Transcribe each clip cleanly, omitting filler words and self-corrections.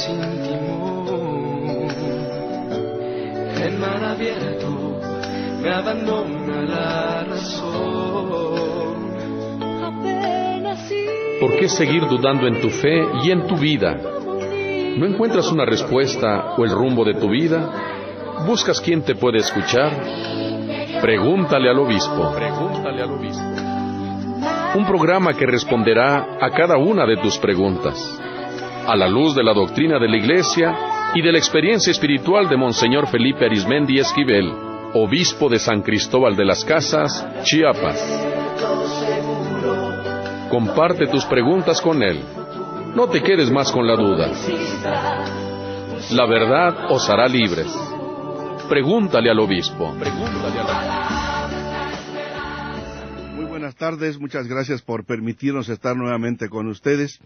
sin timón. En mar abierto me abandona la razón. ¿Por qué seguir dudando en tu fe y en tu vida? ¿No encuentras una respuesta o el rumbo de tu vida? ¿Buscas quién te puede escuchar? Pregúntale al obispo. Pregúntale al obispo. Un programa que responderá a cada una de tus preguntas, a la luz de la doctrina de la Iglesia y de la experiencia espiritual de Monseñor Felipe Arizmendi Esquivel, obispo de San Cristóbal de las Casas, Chiapas. Comparte tus preguntas con él. No te quedes más con la duda. La verdad os hará libres. Pregúntale al obispo. Pregúntale al obispo. Muy buenas tardes, muchas gracias por permitirnos estar nuevamente con ustedes.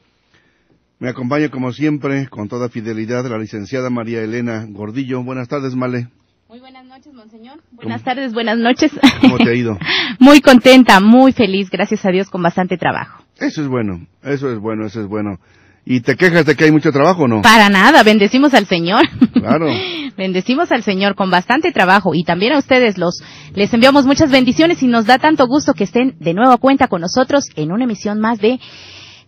Me acompaña como siempre, con toda fidelidad, la licenciada María Elena Gordillo. Buenas tardes, Male. Muy buenas noches, monseñor. Buenas tardes, buenas noches. ¿Cómo te ha ido? Muy contenta, muy feliz, gracias a Dios, con bastante trabajo. Eso es bueno, eso es bueno, eso es bueno. ¿Y te quejas de que hay mucho trabajo o no? Para nada, bendecimos al Señor. Claro. Bendecimos al Señor con bastante trabajo y también a ustedes les enviamos muchas bendiciones y nos da tanto gusto que estén de nuevo a cuenta con nosotros en una emisión más de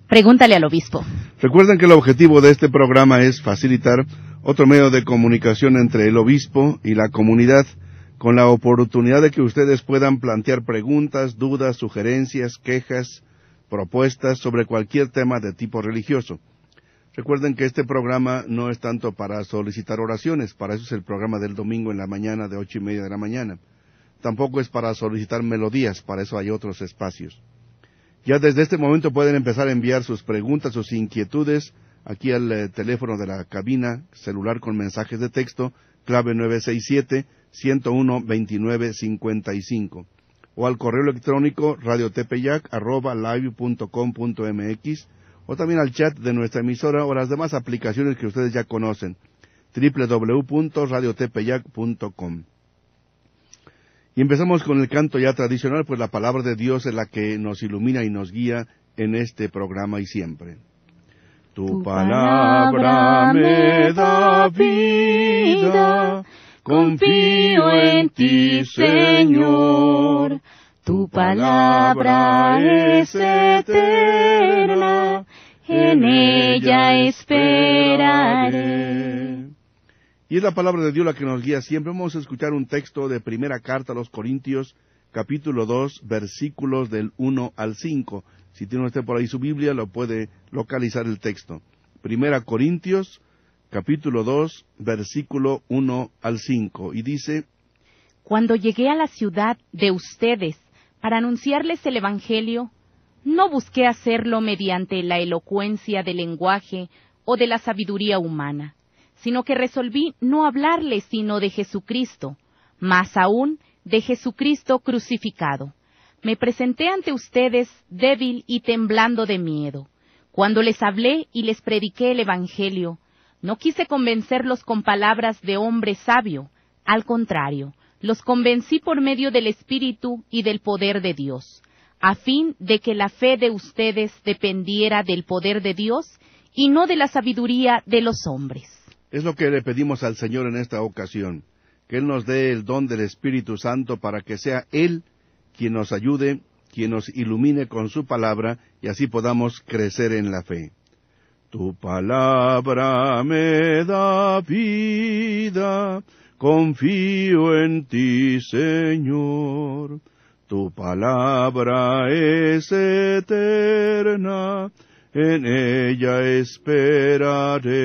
Pregúntale al Obispo. Recuerden que el objetivo de este programa es facilitar otro medio de comunicación entre el obispo y la comunidad, con la oportunidad de que ustedes puedan plantear preguntas, dudas, sugerencias, quejas, propuestas sobre cualquier tema de tipo religioso. Recuerden que este programa no es tanto para solicitar oraciones, para eso es el programa del domingo en la mañana de 8:30 de la mañana. Tampoco es para solicitar melodías, para eso hay otros espacios. Ya desde este momento pueden empezar a enviar sus preguntas, sus inquietudes, aquí al teléfono de la cabina celular con mensajes de texto, clave 967-101-2955, o al correo electrónico radiotepeyac@live.com.mx, o también al chat de nuestra emisora o las demás aplicaciones que ustedes ya conocen, www.radiotepeyac.com. Y empezamos con el canto ya tradicional, pues la palabra de Dios es la que nos ilumina y nos guía en este programa y siempre. Tu palabra me da vida, confío en ti, Señor. Tu palabra es eterna, en ella esperaré. Y es la palabra de Dios la que nos guía siempre. Vamos a escuchar un texto de primera carta a los Corintios, capítulo 2, versículos del 1 al 5. Si tiene usted por ahí su Biblia, lo puede localizar el texto. Primera Corintios, capítulo 2, versículo 1 al 5. Y dice: Cuando llegué a la ciudad de ustedes para anunciarles el Evangelio, no busqué hacerlo mediante la elocuencia del lenguaje o de la sabiduría humana, sino que resolví no hablarles sino de Jesucristo, más aún de Jesucristo crucificado. Me presenté ante ustedes débil y temblando de miedo. Cuando les hablé y les prediqué el Evangelio, no quise convencerlos con palabras de hombre sabio. Al contrario, los convencí por medio del Espíritu y del poder de Dios, a fin de que la fe de ustedes dependiera del poder de Dios y no de la sabiduría de los hombres. Es lo que le pedimos al Señor en esta ocasión, que Él nos dé el don del Espíritu Santo para que sea Él quien nos ayude, quien nos ilumine con su palabra, y así podamos crecer en la fe. Tu palabra me da vida, confío en ti, Señor. Tu palabra es eterna, en ella esperaré.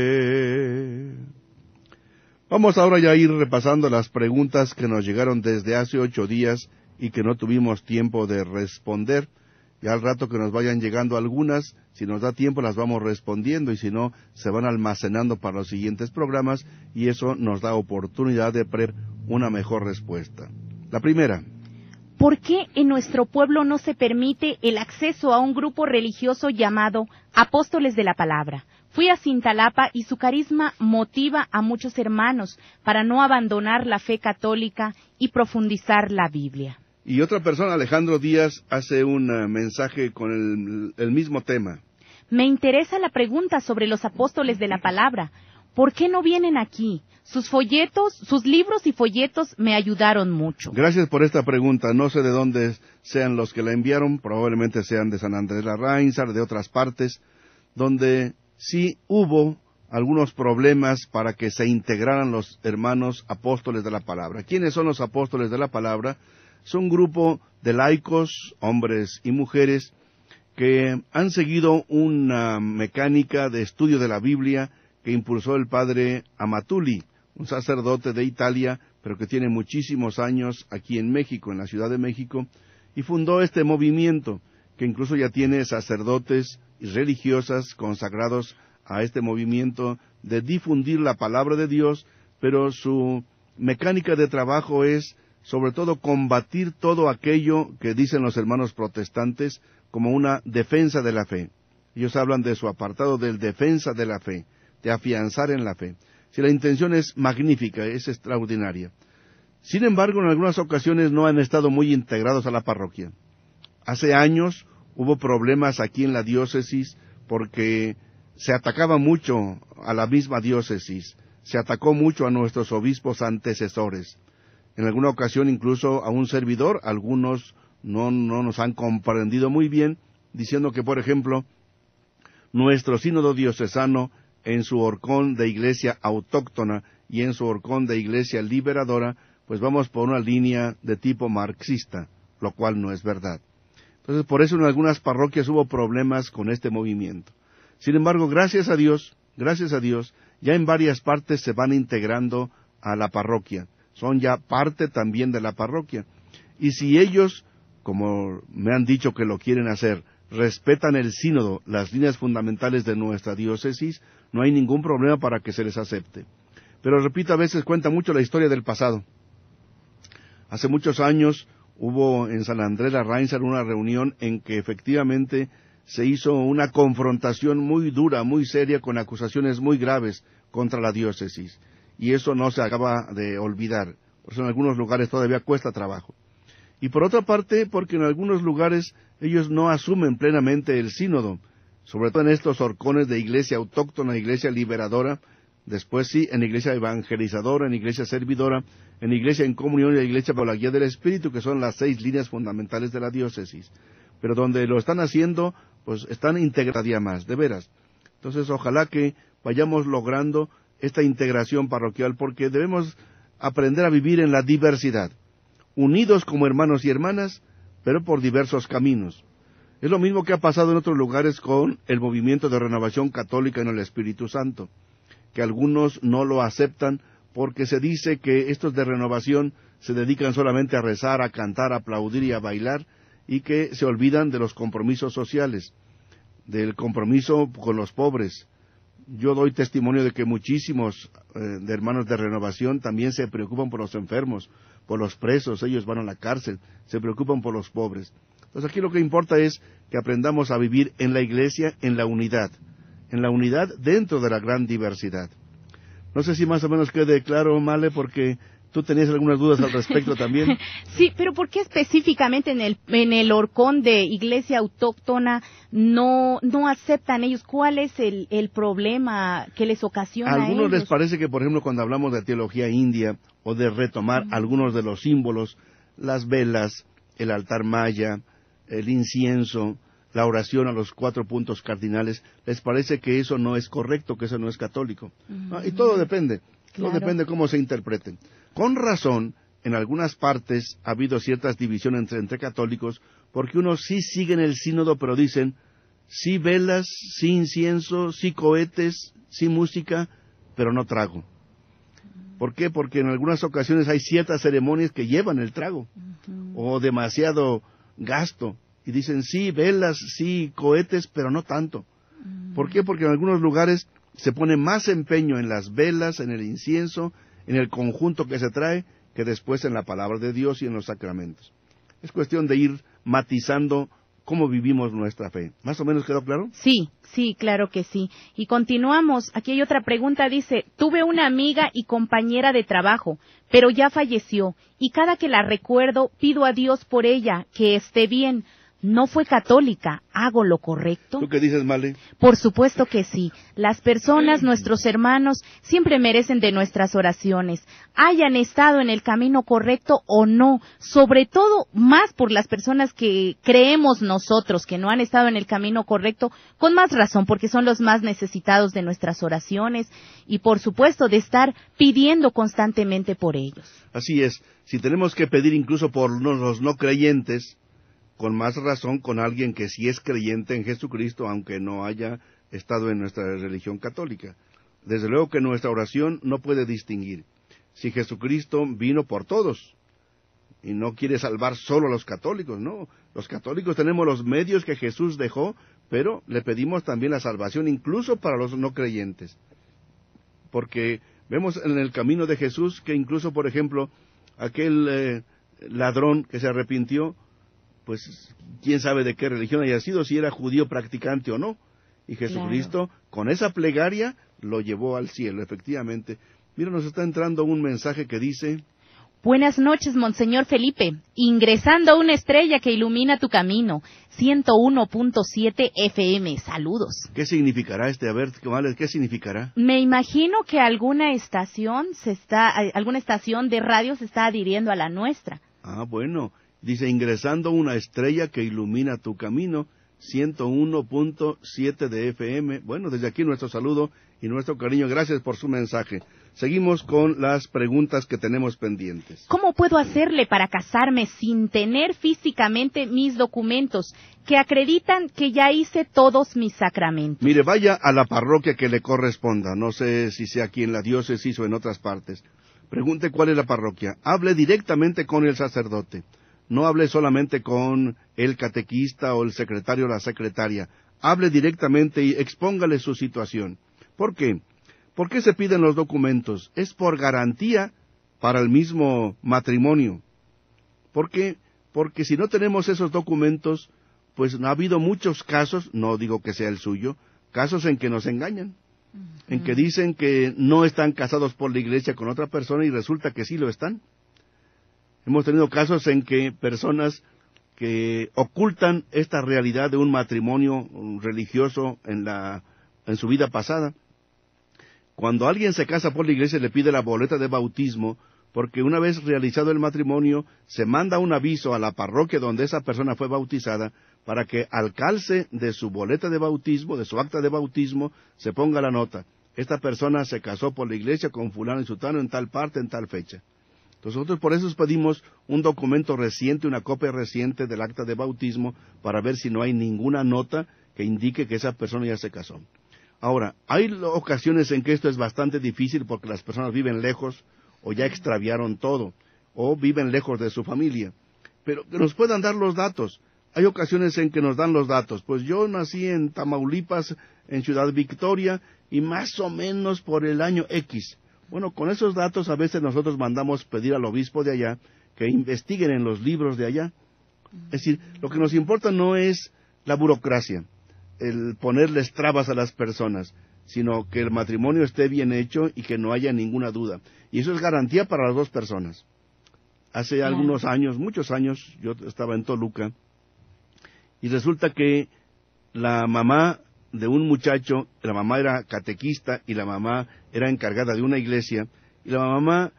Vamos ahora ya a ir repasando las preguntas que nos llegaron desde hace 8 días y que no tuvimos tiempo de responder. Ya al rato que nos vayan llegando algunas, si nos da tiempo las vamos respondiendo, y si no, se van almacenando para los siguientes programas, y eso nos da oportunidad de preparar una mejor respuesta. La primera: ¿por qué en nuestro pueblo no se permite el acceso a un grupo religioso llamado Apóstoles de la Palabra? Fui a Cintalapa y su carisma motiva a muchos hermanos para no abandonar la fe católica y profundizar la Biblia. Y otra persona, Alejandro Díaz, hace un mensaje con el mismo tema. Me interesa la pregunta sobre los apóstoles de la palabra. ¿por qué no vienen aquí? Sus folletos, sus libros y folletos me ayudaron mucho. Gracias por esta pregunta. No sé de dónde sean los que la enviaron, probablemente sean de San Andrés la Ráinzar, de otras partes, donde sí hubo algunos problemas para que se integraran los hermanos apóstoles de la palabra. ¿Quiénes son los apóstoles de la palabra? Es un grupo de laicos, hombres y mujeres, que han seguido una mecánica de estudio de la Biblia que impulsó el padre Amatuli, un sacerdote de Italia, pero que tiene muchísimos años aquí en México, en la Ciudad de México, y fundó este movimiento, que incluso ya tiene sacerdotes y religiosas consagrados a este movimiento de difundir la palabra de Dios, pero su mecánica de trabajo es, sobre todo, combatir todo aquello que dicen los hermanos protestantes como una defensa de la fe. Ellos hablan de su apartado del defensa de la fe, de afianzar en la fe. Si la intención es magnífica, es extraordinaria. Sin embargo, en algunas ocasiones no han estado muy integrados a la parroquia. Hace años hubo problemas aquí en la diócesis porque se atacaba mucho a la misma diócesis, se atacó mucho a nuestros obispos antecesores. En alguna ocasión incluso a un servidor, algunos no nos han comprendido muy bien, diciendo que, por ejemplo, nuestro sínodo diocesano en su horcón de iglesia autóctona y en su horcón de iglesia liberadora, pues vamos por una línea de tipo marxista, lo cual no es verdad. Entonces, por eso en algunas parroquias hubo problemas con este movimiento. Sin embargo, gracias a Dios, ya en varias partes se van integrando a la parroquia. Son ya parte también de la parroquia. Y si ellos, como me han dicho que lo quieren hacer, respetan el sínodo, las líneas fundamentales de nuestra diócesis, no hay ningún problema para que se les acepte. Pero repito, a veces cuenta mucho la historia del pasado. Hace muchos años hubo en San Andrés la Ráinzar una reunión en que efectivamente se hizo una confrontación muy dura, muy seria, con acusaciones muy graves contra la diócesis. Y eso no se acaba de olvidar. Por eso en algunos lugares todavía cuesta trabajo. Y por otra parte, porque en algunos lugares ellos no asumen plenamente el sínodo, sobre todo en estos horcones de iglesia autóctona, iglesia liberadora, después sí, en iglesia evangelizadora, en iglesia servidora, en iglesia en comunión y en iglesia por la guía del Espíritu, que son las 6 líneas fundamentales de la diócesis. Pero donde lo están haciendo, pues están integrados día más, de veras. Entonces, ojalá que vayamos logrando esta integración parroquial, porque debemos aprender a vivir en la diversidad, unidos como hermanos y hermanas, pero por diversos caminos. Es lo mismo que ha pasado en otros lugares con el movimiento de renovación católica en el Espíritu Santo, que algunos no lo aceptan porque se dice que estos de renovación se dedican solamente a rezar, a cantar, a aplaudir y a bailar, y que se olvidan de los compromisos sociales, del compromiso con los pobres. Yo doy testimonio de que muchísimos de hermanos de renovación también se preocupan por los enfermos, por los presos, ellos van a la cárcel, se preocupan por los pobres. Entonces aquí lo que importa es que aprendamos a vivir en la iglesia en la unidad dentro de la gran diversidad. No sé si más o menos quede claro, Male, porque tú tenías algunas dudas al respecto también. Sí, pero ¿por qué específicamente en el horcón de iglesia autóctona no aceptan ellos? ¿Cuál es el problema que les ocasiona a ellos? A algunos les parece que, por ejemplo, cuando hablamos de teología india o de retomar algunos de los símbolos, las velas, el altar maya, el incienso, la oración a los 4 puntos cardinales, les parece que eso no es correcto, que eso no es católico. Y todo depende. Todo depende cómo se interpreten. Con razón, en algunas partes ha habido ciertas divisiones entre católicos, porque unos sí siguen el sínodo, pero dicen, sí velas, sí incienso, sí cohetes, sí música, pero no trago. ¿Por qué? Porque en algunas ocasiones hay ciertas ceremonias que llevan el trago, o demasiado gasto, y dicen, sí velas, sí cohetes, pero no tanto. ¿Por qué? Porque en algunos lugares se pone más empeño en las velas, en el incienso, en el conjunto que se trae, que después en la palabra de Dios y en los sacramentos. Es cuestión de ir matizando cómo vivimos nuestra fe. ¿Más o menos quedó claro? Sí, claro que sí. Y continuamos. Aquí hay otra pregunta, dice, tuve una amiga y compañera de trabajo, pero ya falleció, y cada que la recuerdo pido a Dios por ella, que esté bien. ¿No fue católica? ¿Hago lo correcto? ¿Tú qué dices, Male? Por supuesto que sí. Las personas, nuestros hermanos, siempre merecen de nuestras oraciones, hayan estado en el camino correcto o no, sobre todo más por las personas que creemos nosotros que no han estado en el camino correcto, con más razón, porque son los más necesitados de nuestras oraciones y, por supuesto, de estar pidiendo constantemente por ellos. Así es. Si tenemos que pedir incluso por los no creyentes, con más razón con alguien que sí es creyente en Jesucristo, aunque no haya estado en nuestra religión católica. Desde luego que nuestra oración no puede distinguir. Si Jesucristo vino por todos, y no quiere salvar solo a los católicos, no. Los católicos tenemos los medios que Jesús dejó, pero le pedimos también la salvación incluso para los no creyentes. Porque vemos en el camino de Jesús que incluso, por ejemplo, aquel ladrón que se arrepintió, pues quién sabe de qué religión haya sido, si era judío practicante o no. Y Jesucristo, con esa plegaria, lo llevó al cielo, efectivamente. Mira, nos está entrando un mensaje que dice: Buenas noches, Monseñor Felipe. Ingresando a una estrella que ilumina tu camino. 101.7 FM. Saludos. ¿Qué significará este? A ver, ¿qué significará? Me imagino que alguna estación de radio se está adhiriendo a la nuestra. Ah, bueno. Dice, ingresando una estrella que ilumina tu camino, 101.7 de FM. Bueno, desde aquí nuestro saludo y nuestro cariño. Gracias por su mensaje. Seguimos con las preguntas que tenemos pendientes. ¿Cómo puedo hacerle para casarme sin tener físicamente mis documentos que acreditan que ya hice todos mis sacramentos? Mire, vaya a la parroquia que le corresponda. No sé si sea aquí en la diócesis o en otras partes. Pregunte cuál es la parroquia. Hable directamente con el sacerdote. No hable solamente con el catequista o el secretario o la secretaria. Hable directamente y expóngale su situación. ¿Por qué? ¿Por qué se piden los documentos? Es por garantía para el mismo matrimonio. ¿Por qué? Porque si no tenemos esos documentos, pues ha habido muchos casos, no digo que sea el suyo, casos en que nos engañan, en que dicen que no están casados por la iglesia con otra persona y resulta que sí lo están. Hemos tenido casos en que personas que ocultan esta realidad de un matrimonio religioso en su vida pasada. Cuando alguien se casa por la iglesia le pide la boleta de bautismo, porque una vez realizado el matrimonio se manda un aviso a la parroquia donde esa persona fue bautizada para que al calce de su boleta de bautismo, de su acta de bautismo, se ponga la nota: esta persona se casó por la iglesia con fulano y sutano en tal parte, en tal fecha. Nosotros por eso pedimos un documento reciente, una copia reciente del acta de bautismo, para ver si no hay ninguna nota que indique que esa persona ya se casó. Ahora, hay ocasiones en que esto es bastante difícil porque las personas viven lejos, o ya extraviaron todo, o viven lejos de su familia, pero que nos puedan dar los datos. Hay ocasiones en que nos dan los datos. Pues yo nací en Tamaulipas, en Ciudad Victoria, y más o menos por el año X. Bueno, con esos datos a veces nosotros mandamos pedir al obispo de allá que investiguen en los libros de allá. Es decir, lo que nos importa no es la burocracia, el ponerles trabas a las personas, sino que el matrimonio esté bien hecho y que no haya ninguna duda. Y eso es garantía para las dos personas. Hace algunos años, muchos años, yo estaba en Toluca, y resulta que la mamá de un muchacho, la mamá era catequista y la mamá era encargada de una iglesia, y la mamá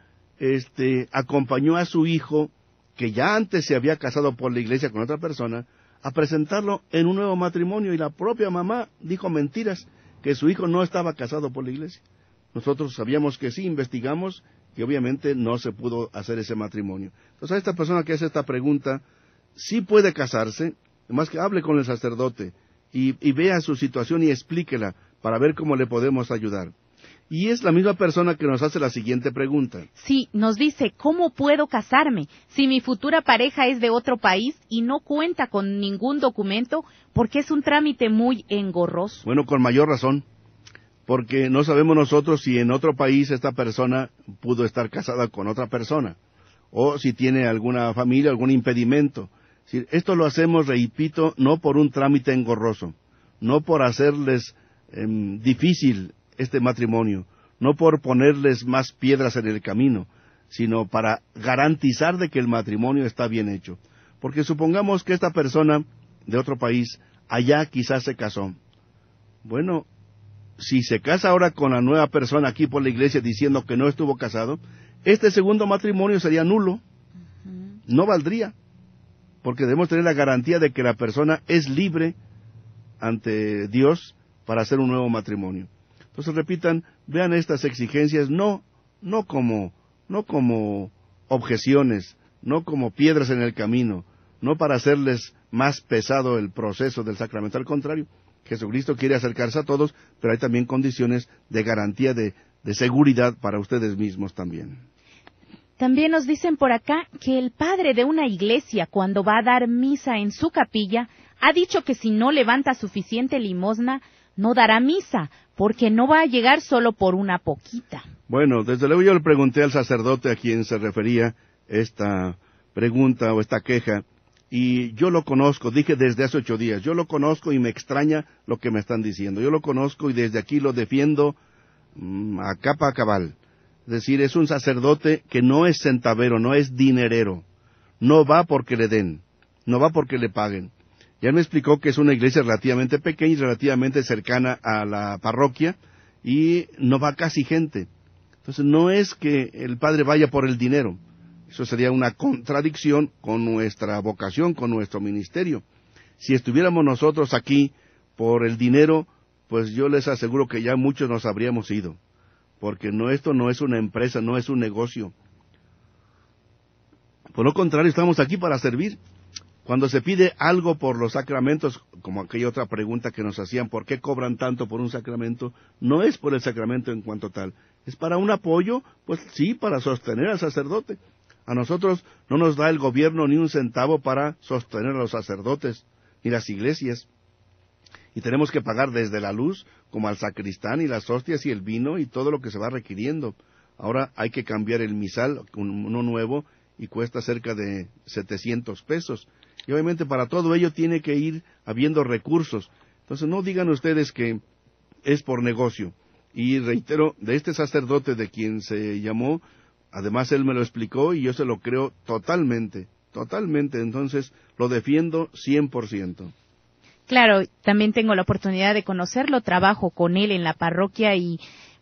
acompañó a su hijo, que ya antes se había casado por la iglesia con otra persona, a presentarlo en un nuevo matrimonio, y la propia mamá dijo mentiras, que su hijo no estaba casado por la iglesia. Nosotros sabíamos que sí, investigamos, y obviamente no se pudo hacer ese matrimonio. Entonces a esta persona que hace esta pregunta, sí puede casarse, además que hable con el sacerdote, y vea su situación y explíquela para ver cómo le podemos ayudar. Y es la misma persona que nos hace la siguiente pregunta. Sí, nos dice, ¿cómo puedo casarme si mi futura pareja es de otro país y no cuenta con ningún documento porque es un trámite muy engorroso? Bueno, con mayor razón, porque no sabemos nosotros si en otro país esta persona pudo estar casada con otra persona, o si tiene alguna familia, algún impedimento. Esto lo hacemos, repito, no por un trámite engorroso, no por hacerles difícil este matrimonio, no por ponerles más piedras en el camino, sino para garantizar de que el matrimonio está bien hecho. Porque supongamos que esta persona de otro país, allá quizás se casó. Bueno, si se casa ahora con la nueva persona aquí por la iglesia diciendo que no estuvo casado, este segundo matrimonio sería nulo, no valdría, porque debemos tener la garantía de que la persona es libre ante Dios para hacer un nuevo matrimonio. Entonces repitan, vean estas exigencias no como objeciones, no como piedras en el camino, no para hacerles más pesado el proceso del sacramento, al contrario, Jesucristo quiere acercarse a todos, pero hay también condiciones de garantía de seguridad para ustedes mismos también. También nos dicen por acá que el padre de una iglesia, cuando va a dar misa en su capilla, ha dicho que si no levanta suficiente limosna, no dará misa, porque no va a llegar solo por una poquita. Bueno, desde luego yo le pregunté al sacerdote a quien se refería esta pregunta o esta queja, y yo lo conozco, dije desde hace 8 días, yo lo conozco y me extraña lo que me están diciendo, yo lo conozco y desde aquí lo defiendo a capa cabal. Es decir, es un sacerdote que no es centavero, no es dinerero, no va porque le den, no va porque le paguen. Ya me explicó que es una iglesia relativamente pequeña y relativamente cercana a la parroquia y no va casi gente. Entonces no es que el padre vaya por el dinero, eso sería una contradicción con nuestra vocación, con nuestro ministerio. Si estuviéramos nosotros aquí por el dinero, pues yo les aseguro que ya muchos nos habríamos ido, porque esto no es una empresa, no es un negocio. Por lo contrario, estamos aquí para servir. Cuando se pide algo por los sacramentos, como aquella otra pregunta que nos hacían, ¿por qué cobran tanto por un sacramento? No es por el sacramento en cuanto tal, es para un apoyo, pues sí, para sostener al sacerdote. A nosotros no nos da el gobierno ni un centavo para sostener a los sacerdotes, ni las iglesias. Y tenemos que pagar desde la luz, como al sacristán, y las hostias y el vino, y todo lo que se va requiriendo. Ahora hay que cambiar el misal, uno nuevo, y cuesta cerca de 700 pesos. Y obviamente para todo ello tiene que ir habiendo recursos. Entonces no digan ustedes que es por negocio. Y reitero, de este sacerdote de quien se llamó, además él me lo explicó y yo se lo creo totalmente. Entonces lo defiendo 100%. Claro, también tengo la oportunidad de conocerlo, trabajo con él en la parroquia y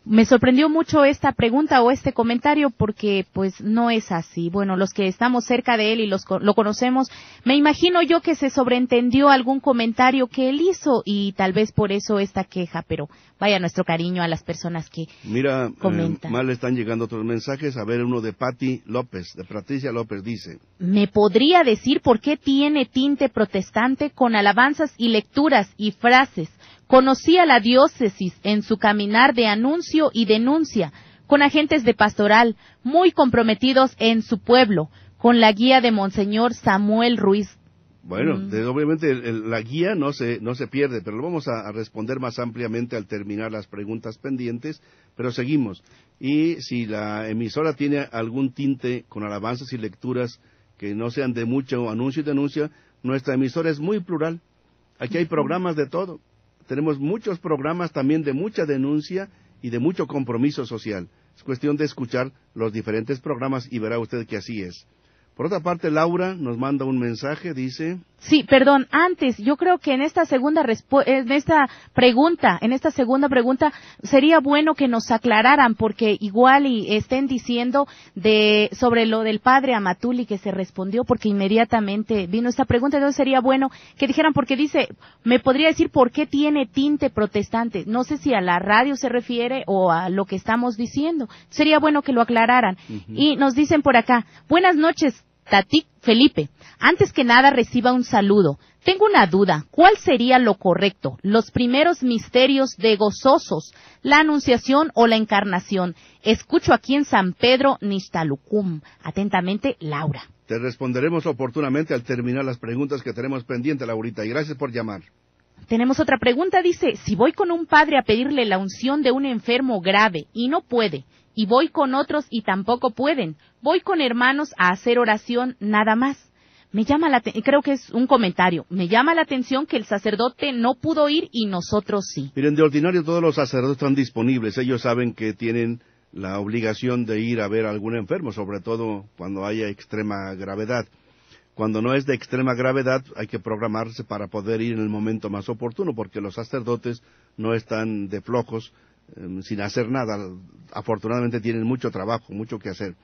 me sorprendió mucho esta pregunta o este comentario porque pues no es así. Bueno, los que estamos cerca de él y lo conocemos, me imagino yo que se sobreentendió algún comentario que él hizo y tal vez por eso esta queja, pero vaya nuestro cariño a las personas que comentan. Mal están llegando otros mensajes. A ver, uno de Patti López, de Patricia López, dice: ¿me podría decir por qué tiene tinte protestante con alabanzas y lecturas y frases? Conocí a la diócesis en su caminar de anuncio y denuncia, con agentes de pastoral muy comprometidos en su pueblo, con la guía de Monseñor Samuel Ruiz. Bueno, obviamente la guía no se pierde, pero lo vamos a responder más ampliamente al terminar las preguntas pendientes, pero seguimos. Y si la emisora tiene algún tinte con alabanzas y lecturas que no sean de mucho anuncio y denuncia, nuestra emisora es muy plural. Aquí hay programas de todo. Tenemos muchos programas también de mucha denuncia y de mucho compromiso social. Es cuestión de escuchar los diferentes programas y verá usted que así es. Por otra parte, Laura nos manda un mensaje, dice... Sí, perdón, antes, yo creo que en esta segunda pregunta sería bueno que nos aclararan, porque igual y estén diciendo sobre lo del padre Amatuli que se respondió, porque inmediatamente vino esta pregunta, entonces sería bueno que dijeran, porque dice, ¿me podría decir por qué tiene tinte protestante? No sé si a la radio se refiere o a lo que estamos diciendo, sería bueno que lo aclararan. Y nos dicen por acá, buenas noches, Tati Felipe, antes que nada reciba un saludo. Tengo una duda, ¿cuál sería lo correcto? ¿Los primeros misterios de gozosos, la Anunciación o la Encarnación? Escucho aquí en San Pedro Nixtalucum. Atentamente, Laura. Te responderemos oportunamente al terminar las preguntas que tenemos pendientes, Laurita, y gracias por llamar. Tenemos otra pregunta, dice, si voy con un padre a pedirle la unción de un enfermo grave y no puede, y voy con otros y tampoco pueden, voy con hermanos a hacer oración nada más. Creo que es un comentario, me llama la atención que el sacerdote no pudo ir y nosotros sí. Miren, de ordinario todos los sacerdotes están disponibles, ellos saben que tienen la obligación de ir a ver a algún enfermo, sobre todo cuando haya extrema gravedad. Cuando no es de extrema gravedad, hay que programarse para poder ir en el momento más oportuno, porque los sacerdotes no están de flojos, sin hacer nada. Afortunadamente tienen mucho trabajo, mucho que hacer.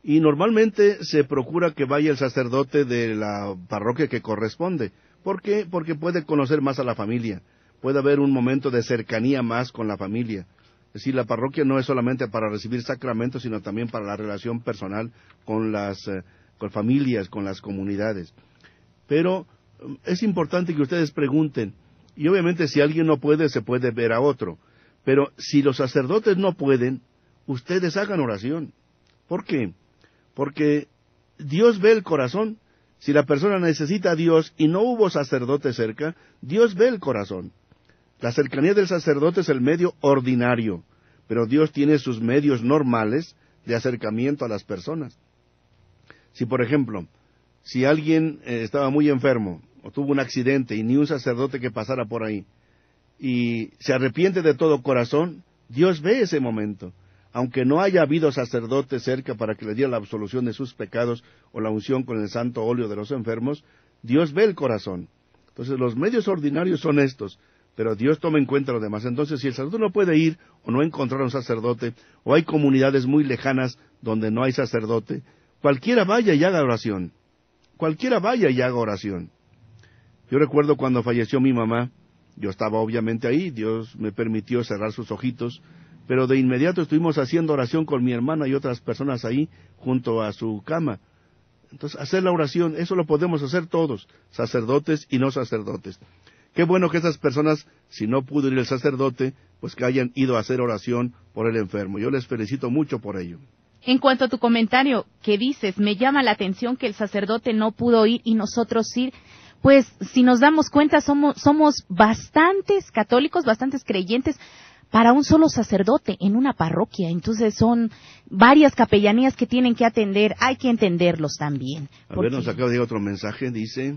Y normalmente se procura que vaya el sacerdote de la parroquia que corresponde. ¿Por qué? Porque puede conocer más a la familia, puede haber un momento de cercanía más con la familia. Es decir, la parroquia no es solamente para recibir sacramentos, sino también para la relación personal con las con familias, con las comunidades. Pero es importante que ustedes pregunten, y obviamente si alguien no puede, se puede ver a otro. Pero si los sacerdotes no pueden, ustedes hagan oración. ¿Por qué? Porque Dios ve el corazón. Si la persona necesita a Dios y no hubo sacerdote cerca, Dios ve el corazón. La cercanía del sacerdote es el medio ordinario, pero Dios tiene sus medios normales de acercamiento a las personas. Si, por ejemplo, si alguien estaba muy enfermo o tuvo un accidente y ni un sacerdote que pasara por ahí, y se arrepiente de todo corazón, Dios ve ese momento. Aunque no haya habido sacerdote cerca para que le diera la absolución de sus pecados o la unción con el santo óleo de los enfermos, Dios ve el corazón. Entonces los medios ordinarios son estos, pero Dios toma en cuenta lo demás. Entonces si el sacerdote no puede ir o no encontrar un sacerdote, o hay comunidades muy lejanas donde no hay sacerdote, cualquiera vaya y haga oración. Cualquiera vaya y haga oración. Yo recuerdo cuando falleció mi mamá, yo estaba obviamente ahí, Dios me permitió cerrar sus ojitos, pero de inmediato estuvimos haciendo oración con mi hermana y otras personas ahí, junto a su cama. Entonces, hacer la oración, eso lo podemos hacer todos, sacerdotes y no sacerdotes. Qué bueno que esas personas, si no pudo ir el sacerdote, pues que hayan ido a hacer oración por el enfermo. Yo les felicito mucho por ello. En cuanto a tu comentario que dices, me llama la atención que el sacerdote no pudo ir y nosotros ir. Pues, si nos damos cuenta, somos bastantes católicos, bastantes creyentes para un solo sacerdote en una parroquia. Entonces son varias capellanías que tienen que atender, hay que entenderlos también. A ver, nos acaba de llegar otro mensaje, dice...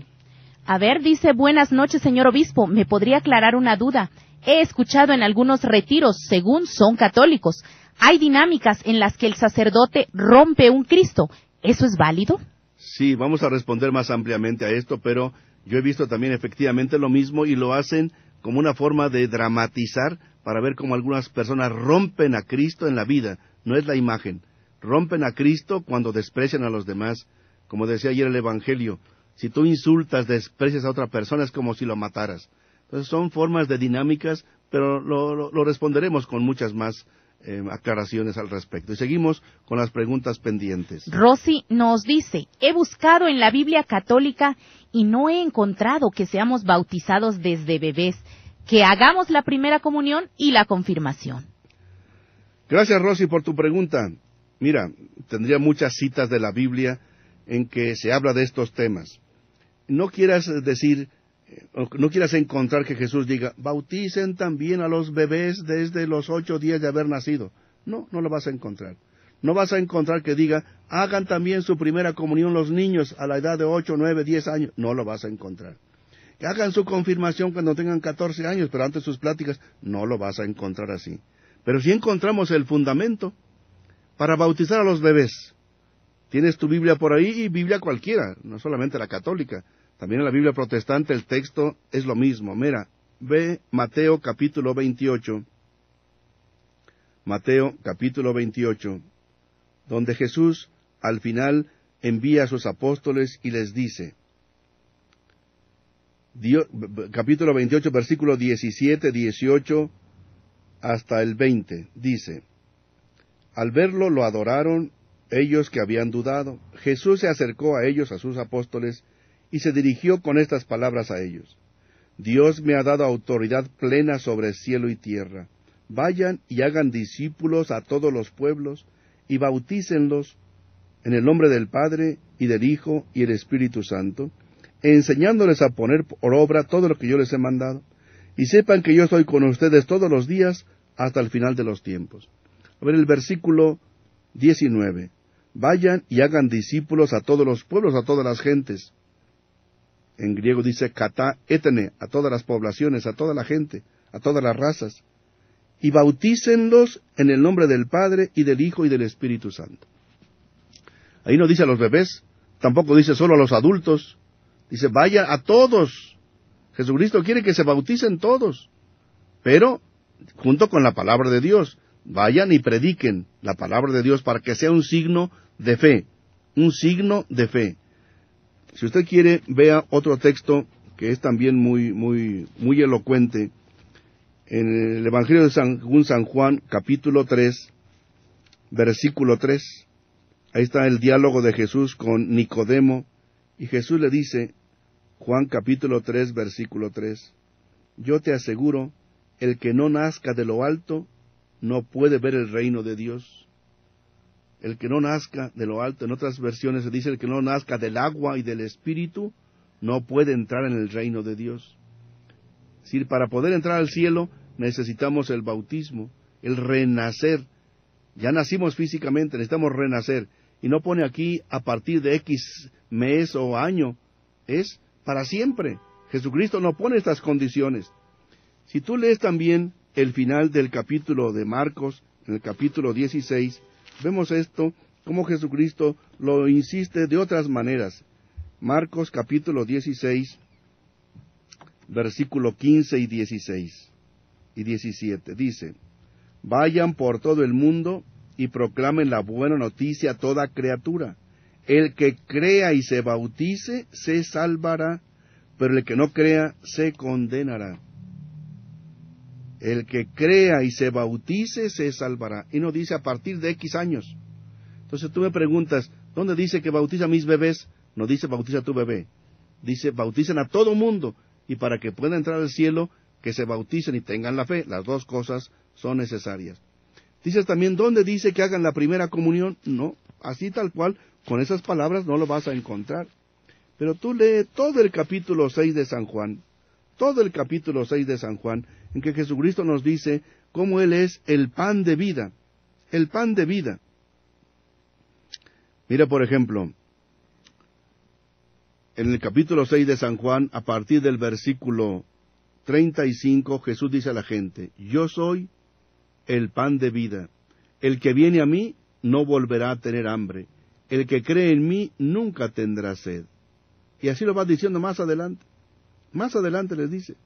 Dice, buenas noches, señor obispo, ¿me podría aclarar una duda? He escuchado en algunos retiros, según son católicos, hay dinámicas en las que el sacerdote rompe un Cristo. ¿Eso es válido? Sí, vamos a responder más ampliamente a esto, pero yo he visto también efectivamente lo mismo y lo hacen como una forma de dramatizar para ver cómo algunas personas rompen a Cristo en la vida, no es la imagen. Rompen a Cristo cuando desprecian a los demás. Como decía ayer el Evangelio, si tú insultas, desprecias a otra persona, es como si lo mataras. Entonces son formas de dinámicas, pero lo responderemos con muchas más aclaraciones al respecto. Y seguimos con las preguntas pendientes. Rosy nos dice, he buscado en la Biblia católica y no he encontrado que seamos bautizados desde bebés, que hagamos la primera comunión y la confirmación. Gracias, Rosy, por tu pregunta. Mira, tendría muchas citas de la Biblia en que se habla de estos temas. No quieras encontrar que Jesús diga, bauticen también a los bebés desde los 8 días de haber nacido. No lo vas a encontrar. No vas a encontrar que diga, hagan también su primera comunión los niños a la edad de 8, 9, 10 años. No lo vas a encontrar. Que hagan su confirmación cuando tengan 14 años, pero antes sus pláticas. No lo vas a encontrar así. Pero sí encontramos el fundamento para bautizar a los bebés. Tienes tu Biblia por ahí y Biblia cualquiera, no solamente la católica. También en la Biblia protestante el texto es lo mismo. Mira, ve Mateo capítulo 28. Mateo capítulo 28, donde Jesús al final envía a sus apóstoles y les dice, capítulo 28, versículo 17, 18 hasta el 20, dice, al verlo lo adoraron ellos que habían dudado. Jesús se acercó a ellos, a sus apóstoles, y se dirigió con estas palabras a ellos. Dios me ha dado autoridad plena sobre cielo y tierra. Vayan y hagan discípulos a todos los pueblos, y bautícenlos en el nombre del Padre, y del Hijo, y el Espíritu Santo, enseñándoles a poner por obra todo lo que yo les he mandado, y sepan que yo estoy con ustedes todos los días hasta el final de los tiempos. A ver el versículo 19. Vayan y hagan discípulos a todos los pueblos, a todas las gentes. En griego dice kata etene, a todas las poblaciones, a toda la gente, a todas las razas. Y bautícenlos en el nombre del Padre, y del Hijo, y del Espíritu Santo. Ahí no dice a los bebés, tampoco dice solo a los adultos, dice vaya a todos. Jesucristo quiere que se bauticen todos, pero junto con la palabra de Dios. Vayan y prediquen la palabra de Dios para que sea un signo de fe, un signo de fe. Si usted quiere, vea otro texto que es también muy elocuente, en el Evangelio de según San Juan, capítulo 3, versículo 3. Ahí está el diálogo de Jesús con Nicodemo, y Jesús le dice, Juan capítulo 3, versículo 3, yo te aseguro, el que no nazca de lo alto, no puede ver el reino de Dios. El que no nazca de lo alto, en otras versiones se dice, el que no nazca del agua y del Espíritu, no puede entrar en el reino de Dios. Es decir, para poder entrar al cielo, necesitamos el bautismo, el renacer. Ya nacimos físicamente, necesitamos renacer. Y no pone aquí a partir de X mes o año, es para siempre. Jesucristo no pone estas condiciones. Si tú lees también el final del capítulo de Marcos, en el capítulo 16, vemos esto, como Jesucristo lo insiste de otras maneras. Marcos capítulo 16, versículo 15 y 16 y 17, dice, vayan por todo el mundo y proclamen la buena noticia a toda criatura. El que crea y se bautice, se salvará, pero el que no crea, se condenará. El que crea y se bautice, se salvará. Y no dice a partir de X años. Entonces tú me preguntas, ¿dónde dice que bautiza a mis bebés? No dice bautiza a tu bebé. Dice bauticen a todo mundo. Y para que puedan entrar al cielo, que se bauticen y tengan la fe. Las dos cosas son necesarias. Dices también, ¿dónde dice que hagan la primera comunión? No, así tal cual, con esas palabras no lo vas a encontrar. Pero tú lee todo el capítulo 6 de San Juan. Todo el capítulo 6 de San Juan, en que Jesucristo nos dice cómo Él es el pan de vida, el pan de vida. Mira, por ejemplo, en el capítulo 6 de San Juan, a partir del versículo 35, Jesús dice a la gente, yo soy el pan de vida. El que viene a mí no volverá a tener hambre. El que cree en mí nunca tendrá sed. Y así lo va diciendo más adelante. Más adelante les dice,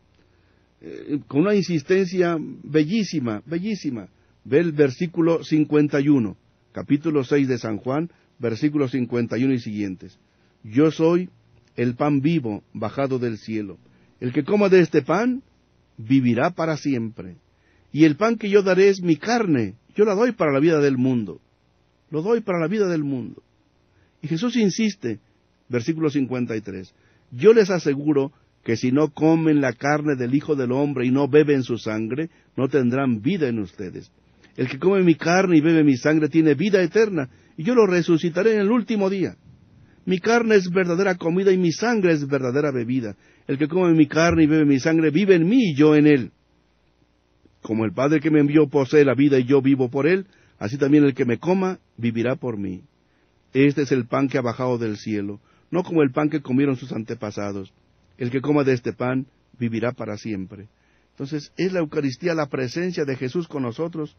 con una insistencia bellísima, bellísima. Ve el versículo 51, capítulo 6 de San Juan, versículos 51 y siguientes. Yo soy el pan vivo bajado del cielo. El que coma de este pan, vivirá para siempre. Y el pan que yo daré es mi carne. Yo la doy para la vida del mundo. Lo doy para la vida del mundo. Y Jesús insiste, versículo 53. Yo les aseguro que si no comen la carne del Hijo del Hombre y no beben su sangre, no tendrán vida en ustedes. El que come mi carne y bebe mi sangre tiene vida eterna, y yo lo resucitaré en el último día. Mi carne es verdadera comida y mi sangre es verdadera bebida. El que come mi carne y bebe mi sangre vive en mí y yo en él. Como el Padre que me envió posee la vida y yo vivo por él, así también el que me coma vivirá por mí. Este es el pan que ha bajado del cielo, no como el pan que comieron sus antepasados. El que coma de este pan vivirá para siempre. Entonces, es la Eucaristía la presencia de Jesús con nosotros.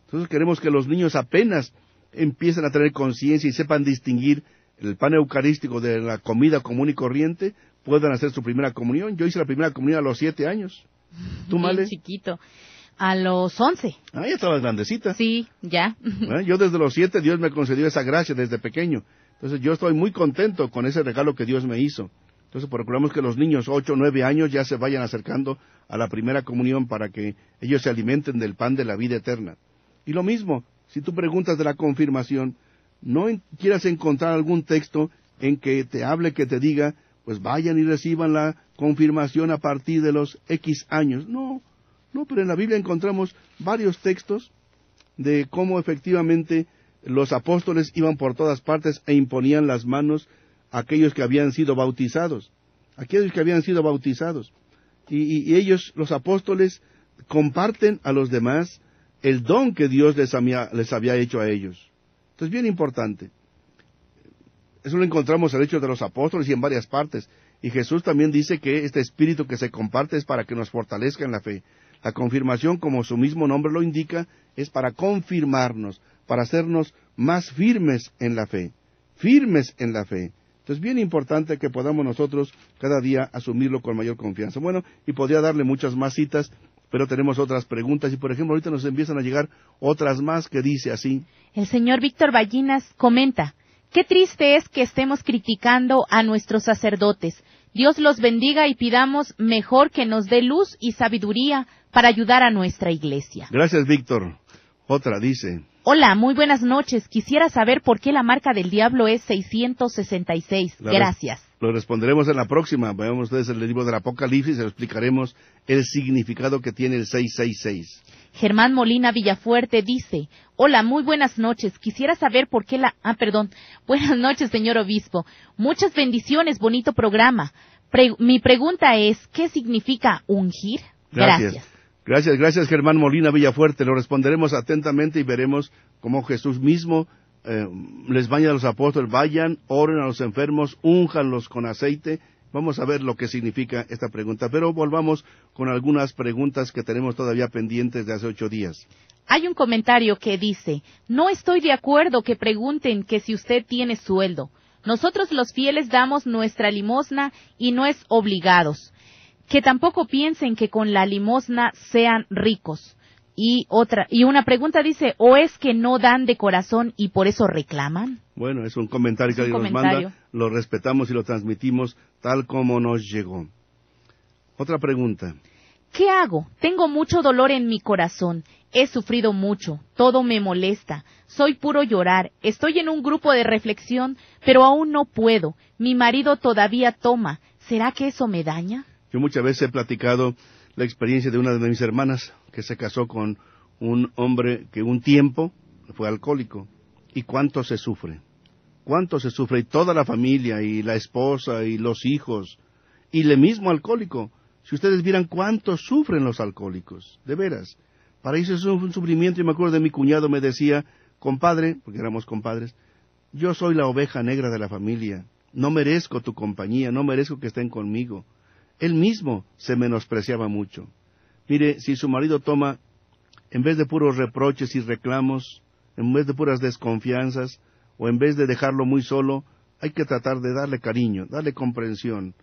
Entonces queremos que los niños apenas empiecen a tener conciencia y sepan distinguir el pan eucarístico de la comida común y corriente, puedan hacer su primera comunión. Yo hice la primera comunión a los 7 años. ¿Tú, Male? Bien chiquito. A los 11. Ah, ya estabas grandecita. Sí, ya. Yo desde los 7 Dios me concedió esa gracia desde pequeño. Entonces yo estoy muy contento con ese regalo que Dios me hizo. Entonces procuramos que los niños 8 o 9 años ya se vayan acercando a la primera comunión para que ellos se alimenten del pan de la vida eterna. Y lo mismo, si tú preguntas de la confirmación, no quieras encontrar algún texto en que te hable, que te diga, pues vayan y reciban la confirmación a partir de los X años. No, pero en la Biblia encontramos varios textos de cómo efectivamente los apóstoles iban por todas partes e imponían las manos a aquellos que habían sido bautizados. Y ellos, los apóstoles, comparten a los demás el don que Dios les había hecho a ellos. Esto es bien importante. Eso lo encontramos en Hechos de los Apóstoles y en varias partes. Y Jesús también dice que este espíritu que se comparte es para que nos fortalezca en la fe. La confirmación, como su mismo nombre lo indica, es para confirmarnos, para hacernos más firmes en la fe. Firmes en la fe. Entonces, bien importante que podamos nosotros cada día asumirlo con mayor confianza. Bueno, y podría darle muchas más citas, pero tenemos otras preguntas y, por ejemplo, ahorita nos empiezan a llegar otras más que dice así. El señor Víctor Ballinas comenta: qué triste es que estemos criticando a nuestros sacerdotes. Dios los bendiga y pidamos mejor que nos dé luz y sabiduría para ayudar a nuestra iglesia. Gracias, Víctor. Otra dice: hola, muy buenas noches. Quisiera saber por qué la marca del diablo es 666. Gracias. Lo responderemos en la próxima. Veamos ustedes el libro del Apocalipsis y le explicaremos el significado que tiene el 666. Germán Molina Villafuerte dice: hola, muy buenas noches. Quisiera saber por qué buenas noches, señor obispo. Muchas bendiciones, bonito programa. Mi pregunta es: ¿qué significa ungir? Gracias. Gracias, Germán Molina Villafuerte. Lo responderemos atentamente y veremos cómo Jesús mismo les baña a los apóstoles. Vayan, oren a los enfermos, únjanlos con aceite. Vamos a ver lo que significa esta pregunta, pero volvamos con algunas preguntas que tenemos todavía pendientes de hace 8 días. Hay un comentario que dice: no estoy de acuerdo que pregunten que si usted tiene sueldo. Nosotros los fieles damos nuestra limosna y no es obligados. Que tampoco piensen que con la limosna sean ricos. Y una pregunta dice: ¿o es que no dan de corazón y por eso reclaman? Bueno, es un comentario que alguien nos manda, lo respetamos y lo transmitimos tal como nos llegó. Otra pregunta. ¿Qué hago? Tengo mucho dolor en mi corazón, he sufrido mucho, todo me molesta, soy puro llorar, estoy en un grupo de reflexión, pero aún no puedo, mi marido todavía toma, ¿será que eso me daña? Yo muchas veces he platicado la experiencia de una de mis hermanas que se casó con un hombre que un tiempo fue alcohólico. ¿Y cuánto se sufre? ¿Cuánto se sufre? Y toda la familia, y la esposa, y los hijos, y el mismo alcohólico. Si ustedes vieran cuánto sufren los alcohólicos, de veras. Para eso es un sufrimiento. Y me acuerdo de mi cuñado, me decía: compadre, porque éramos compadres, yo soy la oveja negra de la familia. No merezco tu compañía, no merezco que estén conmigo. Él mismo se menospreciaba mucho. Mire, si su marido toma, en vez de puros reproches y reclamos, en vez de puras desconfianzas, o en vez de dejarlo muy solo, hay que tratar de darle cariño, darle comprensión.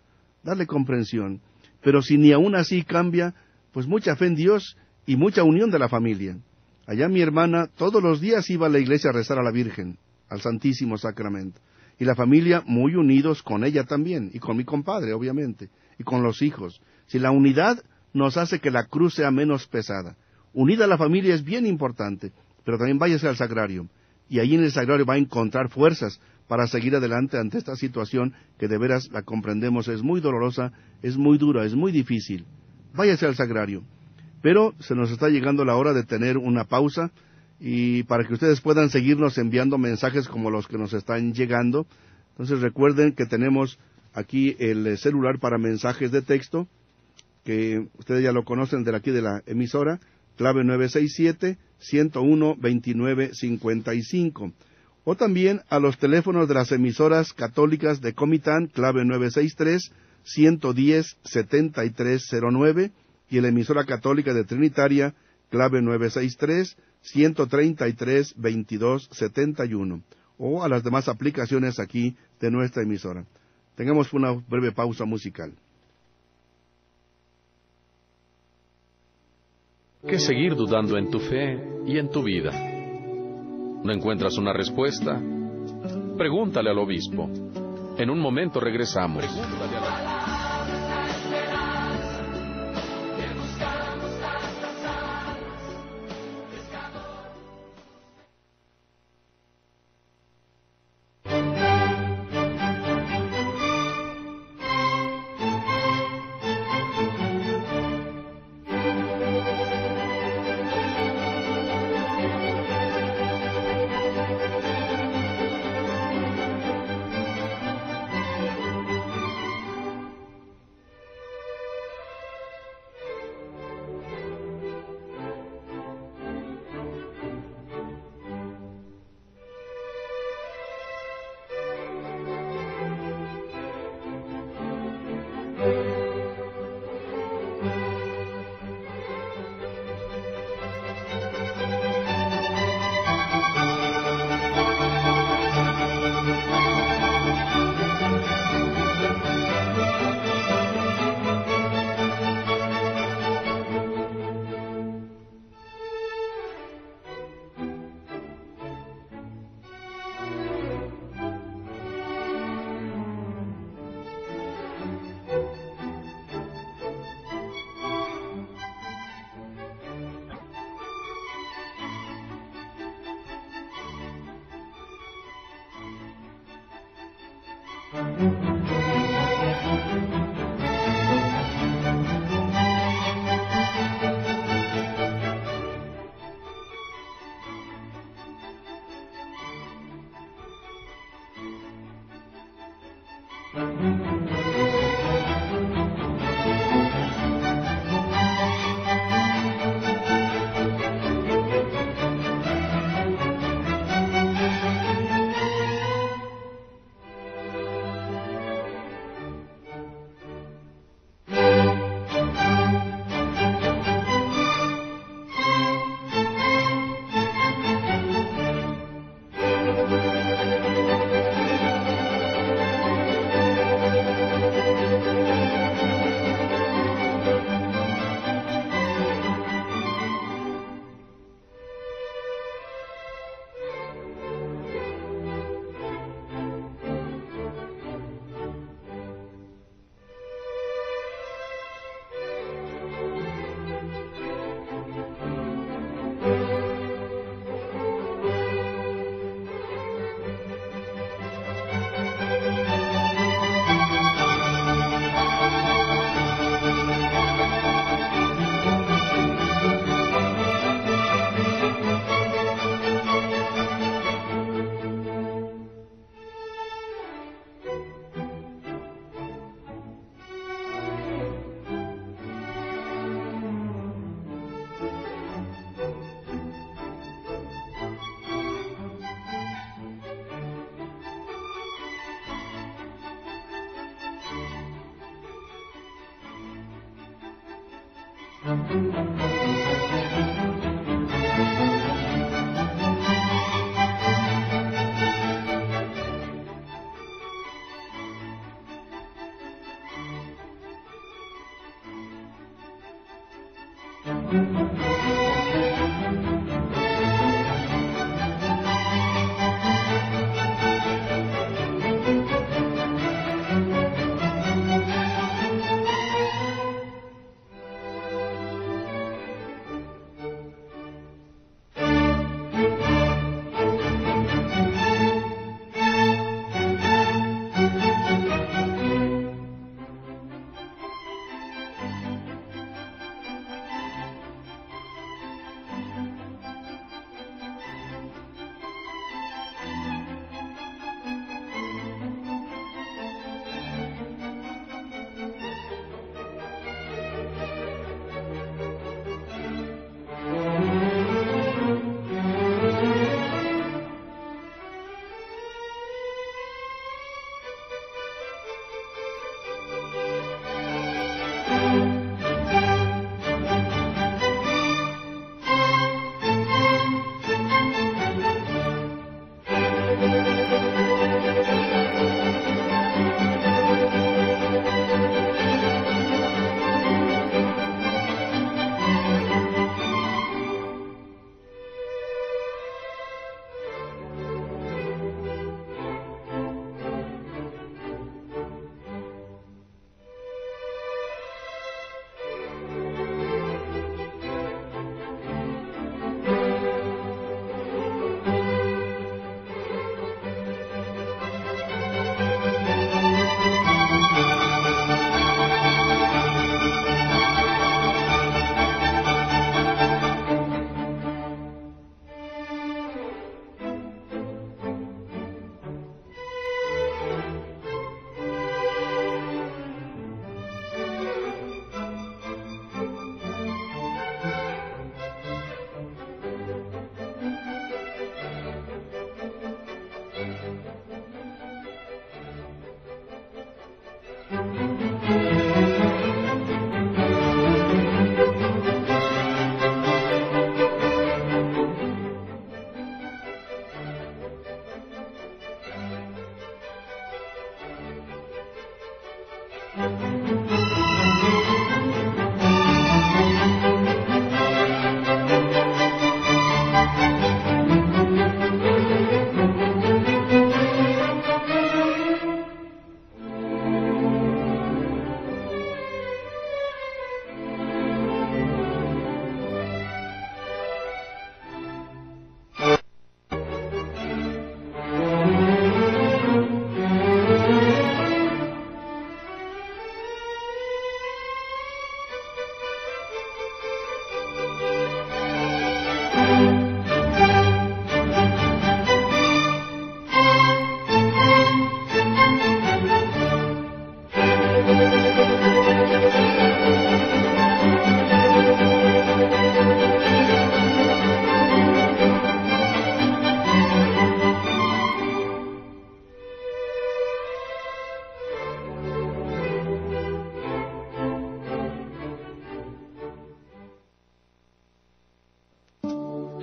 Pero si ni aún así cambia, pues mucha fe en Dios y mucha unión de la familia. Allá mi hermana todos los días iba a la iglesia a rezar a la Virgen, al Santísimo Sacramento. Y la familia muy unidos con ella también, y con mi compadre, obviamente, y con los hijos. Si la unidad nos hace que la cruz sea menos pesada. Unida la familia es bien importante, pero también váyase al sagrario. Y ahí en el sagrario va a encontrar fuerzas para seguir adelante ante esta situación que de veras la comprendemos, es muy dolorosa, es muy dura, es muy difícil. Váyase al sagrario. Pero se nos está llegando la hora de tener una pausa, y para que ustedes puedan seguirnos enviando mensajes como los que nos están llegando. Entonces recuerden que tenemos aquí el celular para mensajes de texto, que ustedes ya lo conocen de aquí de la emisora, clave 967-101-2955. O también a los teléfonos de las emisoras católicas de Comitán, clave 963-110-7309, y la emisora católica de Trinitaria, clave 963-133-2271. O a las demás aplicaciones aquí de nuestra emisora. Tengamos una breve pausa musical. ¿Qué seguir dudando en tu fe y en tu vida? ¿No encuentras una respuesta? Pregúntale al obispo. En un momento regresamos.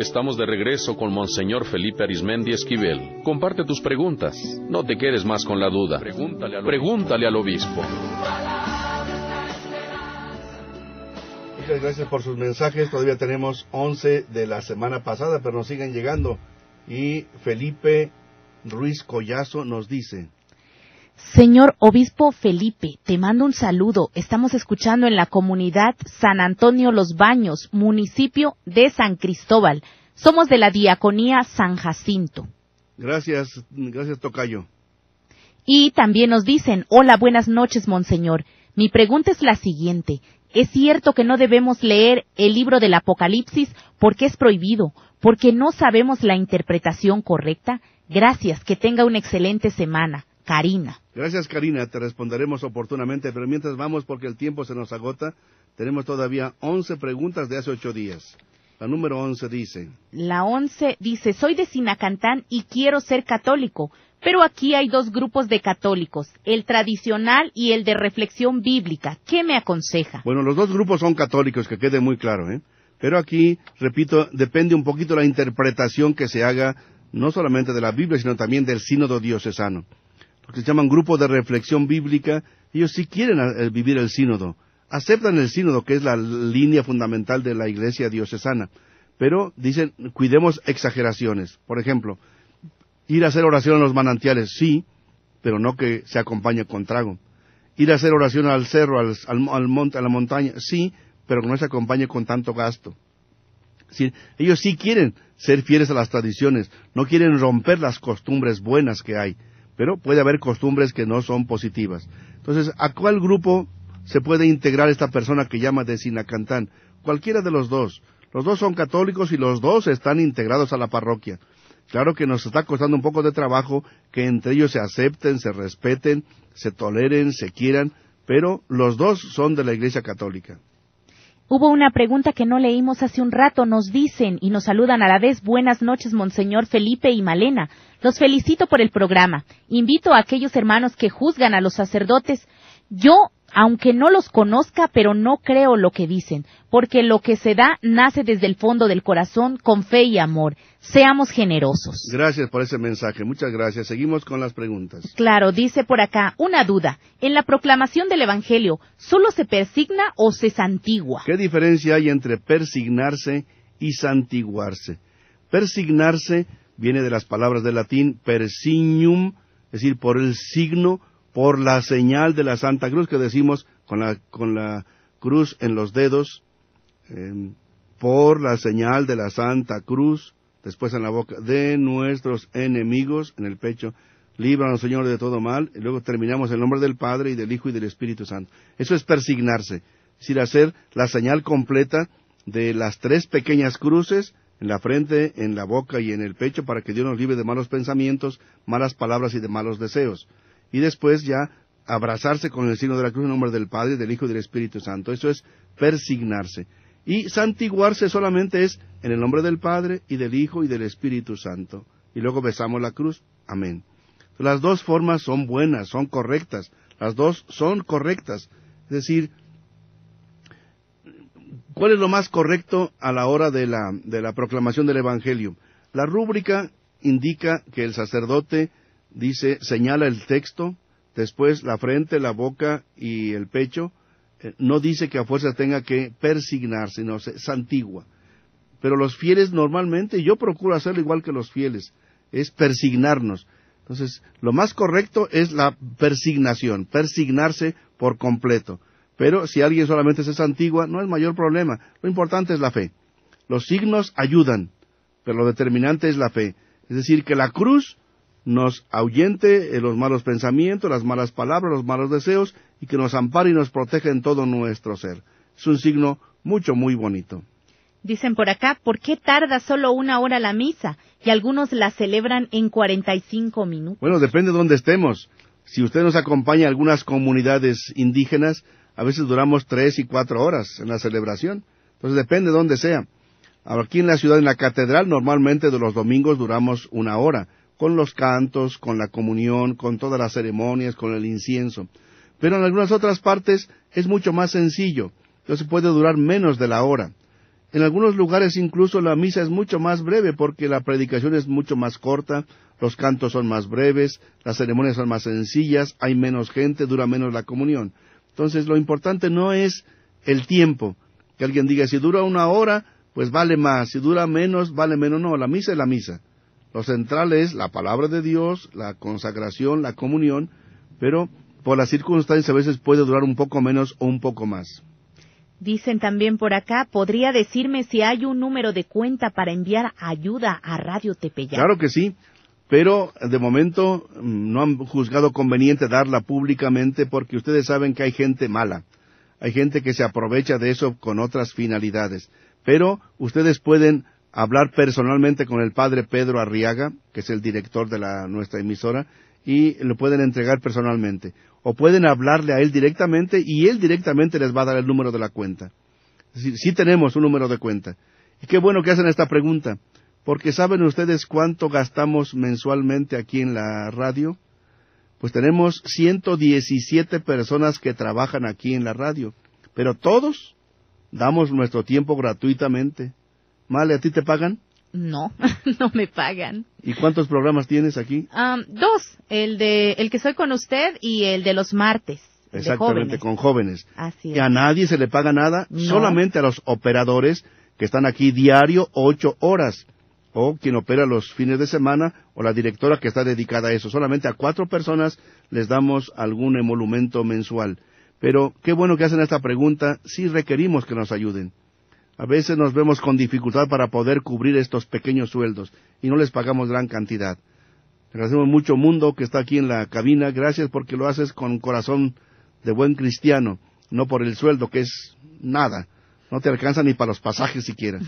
Estamos de regreso con Monseñor Felipe Arizmendi Esquivel. Comparte tus preguntas. No te quedes más con la duda. Pregúntale al obispo. Muchas gracias por sus mensajes. Todavía tenemos 11 de la semana pasada, pero nos siguen llegando. Y Felipe Ruiz Collazo nos dice: Señor Obispo Felipe, te mando un saludo. Estamos escuchando en la comunidad San Antonio Los Baños, municipio de San Cristóbal. Somos de la Diaconía San Jacinto. Gracias tocayo. Y también nos dicen: hola, buenas noches, monseñor. Mi pregunta es la siguiente. ¿Es cierto que no debemos leer el libro del Apocalipsis porque es prohibido, porque no sabemos la interpretación correcta? Gracias, que tenga una excelente semana. Karina. Gracias, Karina, te responderemos oportunamente, pero mientras vamos, porque el tiempo se nos agota, tenemos todavía 11 preguntas de hace 8 días. La número 11 dice... La 11 dice: soy de Sinacantán y quiero ser católico, pero aquí hay 2 grupos de católicos, el tradicional y el de reflexión bíblica. ¿Qué me aconseja? Bueno, los 2 grupos son católicos, que quede muy claro, ¿eh? Pero aquí, repito, depende un poquito la interpretación que se haga, no solamente de la Biblia, sino también del sínodo diocesano. Los que se llaman grupo de reflexión bíblica, ellos sí quieren vivir el sínodo, aceptan el sínodo, que es la línea fundamental de la iglesia diocesana, pero dicen, cuidemos exageraciones. Por ejemplo, ir a hacer oración en los manantiales, sí, pero no que se acompañe con trago. Ir a hacer oración al cerro, al monte, a la montaña, sí, pero que no se acompañe con tanto gasto. Sí, ellos sí quieren ser fieles a las tradiciones, no quieren romper las costumbres buenas que hay, pero puede haber costumbres que no son positivas. Entonces, ¿a cuál grupo se puede integrar esta persona que llama de Sinacantán? Cualquiera de los 2. Los 2 son católicos y los 2 están integrados a la parroquia. Claro que nos está costando un poco de trabajo que entre ellos se acepten, se respeten, se toleren, se quieran, pero los 2 son de la Iglesia Católica. Hubo una pregunta que no leímos hace un rato. Nos dicen y nos saludan a la vez: buenas noches, Monseñor Felipe y Malena. Los felicito por el programa. Invito a aquellos hermanos que juzgan a los sacerdotes. Yo, aunque no los conozca, pero no creo lo que dicen, porque lo que se da nace desde el fondo del corazón, con fe y amor. Seamos generosos. Gracias por ese mensaje, muchas gracias. Seguimos con las preguntas. Claro, dice por acá, una duda. En la proclamación del Evangelio, ¿solo se persigna o se santigua? ¿Qué diferencia hay entre persignarse y santiguarse? Persignarse viene de las palabras del latín persignum, es decir, por el signo, por la señal de la Santa Cruz, que decimos con la cruz en los dedos, por la señal de la Santa Cruz, después en la boca, de nuestros enemigos, en el pecho, líbranos, Señor, de todo mal, y luego terminamos en el nombre del Padre, y del Hijo, y del Espíritu Santo. Eso es persignarse, es decir, hacer la señal completa de las 3 pequeñas cruces, en la frente, en la boca y en el pecho, para que Dios nos libre de malos pensamientos, malas palabras y de malos deseos. Y después ya abrazarse con el signo de la cruz en nombre del Padre, del Hijo y del Espíritu Santo. Eso es persignarse. Y santiguarse solamente es en el nombre del Padre y del Hijo y del Espíritu Santo. Y luego besamos la cruz. Amén. Las 2 formas son buenas, son correctas. Las 2 son correctas. Es decir, ¿cuál es lo más correcto a la hora de la proclamación del Evangelio? La rúbrica indica que el sacerdote dice, señala el texto, después la frente, la boca y el pecho. No dice que a fuerza tenga que persignarse, no, se santigua. Pero los fieles normalmente, yo procuro hacerlo igual que los fieles, es persignarnos. Entonces, lo más correcto es la persignación, persignarse por completo. Pero si alguien solamente se santigua, no es mayor problema. Lo importante es la fe. Los signos ayudan, pero lo determinante es la fe. Es decir, que la cruz nos ahuyente los malos pensamientos, las malas palabras, los malos deseos, y que nos ampare y nos proteja en todo nuestro ser. Es un signo muy bonito. Dicen por acá, ¿por qué tarda solo 1 hora la misa? Y algunos la celebran en 45 minutos. Bueno, depende de dónde estemos. Si usted nos acompaña a algunas comunidades indígenas, a veces duramos 3 y 4 horas en la celebración. Entonces depende de dónde sea. Aquí en la ciudad, en la catedral, normalmente de los domingos duramos 1 hora, con los cantos, con la comunión, con todas las ceremonias, con el incienso. Pero en algunas otras partes es mucho más sencillo. Entonces puede durar menos de la hora. En algunos lugares incluso la misa es mucho más breve porque la predicación es mucho más corta, los cantos son más breves, las ceremonias son más sencillas, hay menos gente, dura menos la comunión. Entonces lo importante no es el tiempo, que alguien diga si dura 1 hora, pues vale más, si dura menos, vale menos. No, la misa es la misa. Lo central es la palabra de Dios, la consagración, la comunión, pero por las circunstancias a veces puede durar un poco menos o un poco más. Dicen también por acá, ¿podría decirme si hay un número de cuenta para enviar ayuda a Radio Tepeyac? Claro que sí, pero de momento no han juzgado conveniente darla públicamente porque ustedes saben que hay gente mala, hay gente que se aprovecha de eso con otras finalidades, pero ustedes pueden hablar personalmente con el padre Pedro Arriaga, que es el director de nuestra emisora, y lo pueden entregar personalmente. O pueden hablarle a él directamente y él directamente les va a dar el número de la cuenta. Es decir, sí tenemos un número de cuenta. Y qué bueno que hacen esta pregunta, porque ¿saben ustedes cuánto gastamos mensualmente aquí en la radio? Pues tenemos 117 personas que trabajan aquí en la radio, pero todos damos nuestro tiempo gratuitamente. Male, ¿a ti te pagan? No, no me pagan. ¿Y cuántos programas tienes aquí? 2, el que soy con usted y el de los martes. Exactamente, con jóvenes. Así es. ¿Y a nadie se le paga nada? No. Solamente a los operadores que están aquí diario 8 horas. O quien opera los fines de semana, o la directora que está dedicada a eso. Solamente a 4 personas les damos algún emolumento mensual. Pero qué bueno que hacen esta pregunta, sí requerimos que nos ayuden. A veces nos vemos con dificultad para poder cubrir estos pequeños sueldos y no les pagamos gran cantidad. Agradecemos mucho Mundo que está aquí en la cabina. Gracias porque lo haces con corazón de buen cristiano, no por el sueldo que es nada. No te alcanza ni para los pasajes siquiera.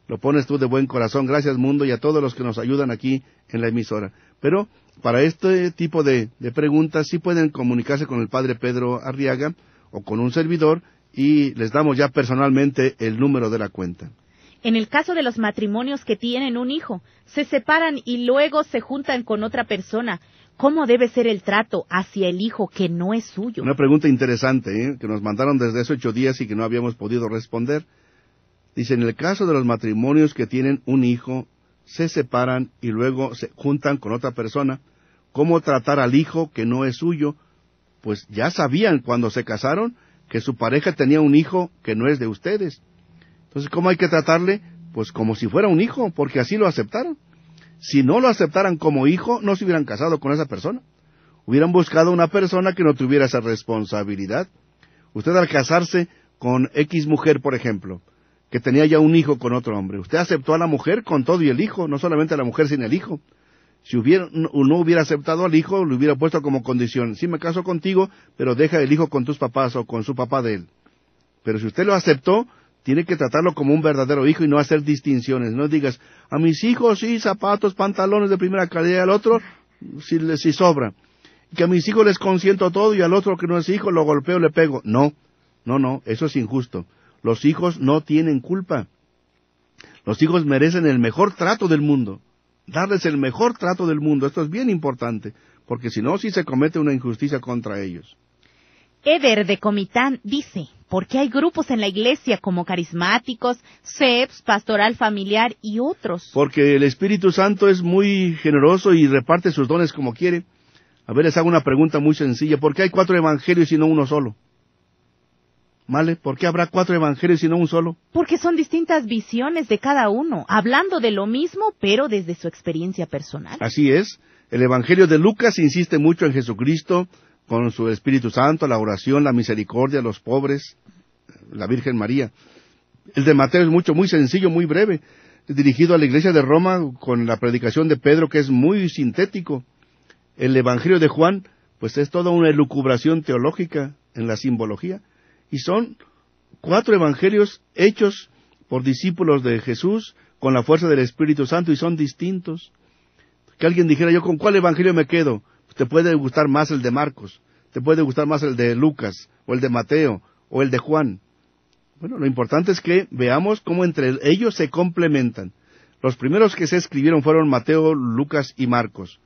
Lo pones tú de buen corazón. Gracias Mundo y a todos los que nos ayudan aquí en la emisora. Pero para este tipo de preguntas sí pueden comunicarse con el padre Pedro Arriaga o con un servidor y les damos ya personalmente el número de la cuenta. En el caso de los matrimonios que tienen un hijo, se separan y luego se juntan con otra persona, ¿cómo debe ser el trato hacia el hijo que no es suyo? Una pregunta interesante, que nos mandaron desde hace 8 días y que no habíamos podido responder. Dice, en el caso de los matrimonios que tienen un hijo, se separan y luego se juntan con otra persona, ¿cómo tratar al hijo que no es suyo? Pues ya sabían cuando se casaron que su pareja tenía un hijo que no es de ustedes. Entonces, ¿cómo hay que tratarle? Pues como si fuera un hijo, porque así lo aceptaron. Si no lo aceptaran como hijo, no se hubieran casado con esa persona. Hubieran buscado una persona que no tuviera esa responsabilidad. Usted al casarse con X mujer, por ejemplo, que tenía ya un hijo con otro hombre, usted aceptó a la mujer con todo y el hijo, no solamente a la mujer sin el hijo. Si no hubiera aceptado al hijo, le hubiera puesto como condición, sí me caso contigo, pero deja el hijo con tus papás o con su papá de él. Pero si usted lo aceptó, tiene que tratarlo como un verdadero hijo y no hacer distinciones. No digas, a mis hijos sí, zapatos, pantalones de primera calidad, al otro si sobra. Y que a mis hijos les consiento todo y al otro que no es hijo lo golpeo, le pego. No, eso es injusto. Los hijos no tienen culpa. Los hijos merecen el mejor trato del mundo. Darles el mejor trato del mundo. Esto es bien importante, porque si no, sí se comete una injusticia contra ellos. Eder de Comitán dice, ¿por qué hay grupos en la iglesia como carismáticos, CEPS, pastoral familiar y otros? Porque el Espíritu Santo es muy generoso y reparte sus dones como quiere. A ver, les hago una pregunta muy sencilla. ¿Por qué hay 4 evangelios y no uno solo? ¿Vale? ¿Por qué habrá 4 evangelios y no un solo? Porque son distintas visiones de cada uno, hablando de lo mismo, pero desde su experiencia personal. Así es. El Evangelio de Lucas insiste mucho en Jesucristo, con su Espíritu Santo, la oración, la misericordia, los pobres, la Virgen María. El de Mateo es muy sencillo, muy breve, dirigido a la iglesia de Roma, con la predicación de Pedro, que es muy sintético. El Evangelio de Juan, pues es toda una elucubración teológica en la simbología. Y son 4 evangelios hechos por discípulos de Jesús con la fuerza del Espíritu Santo y son distintos. Que alguien dijera, yo con cuál evangelio me quedo. Te puede gustar más el de Marcos, te puede gustar más el de Lucas, o el de Mateo, o el de Juan. Bueno, lo importante es que veamos cómo entre ellos se complementan. Los primeros que se escribieron fueron Mateo, Lucas y Marcos.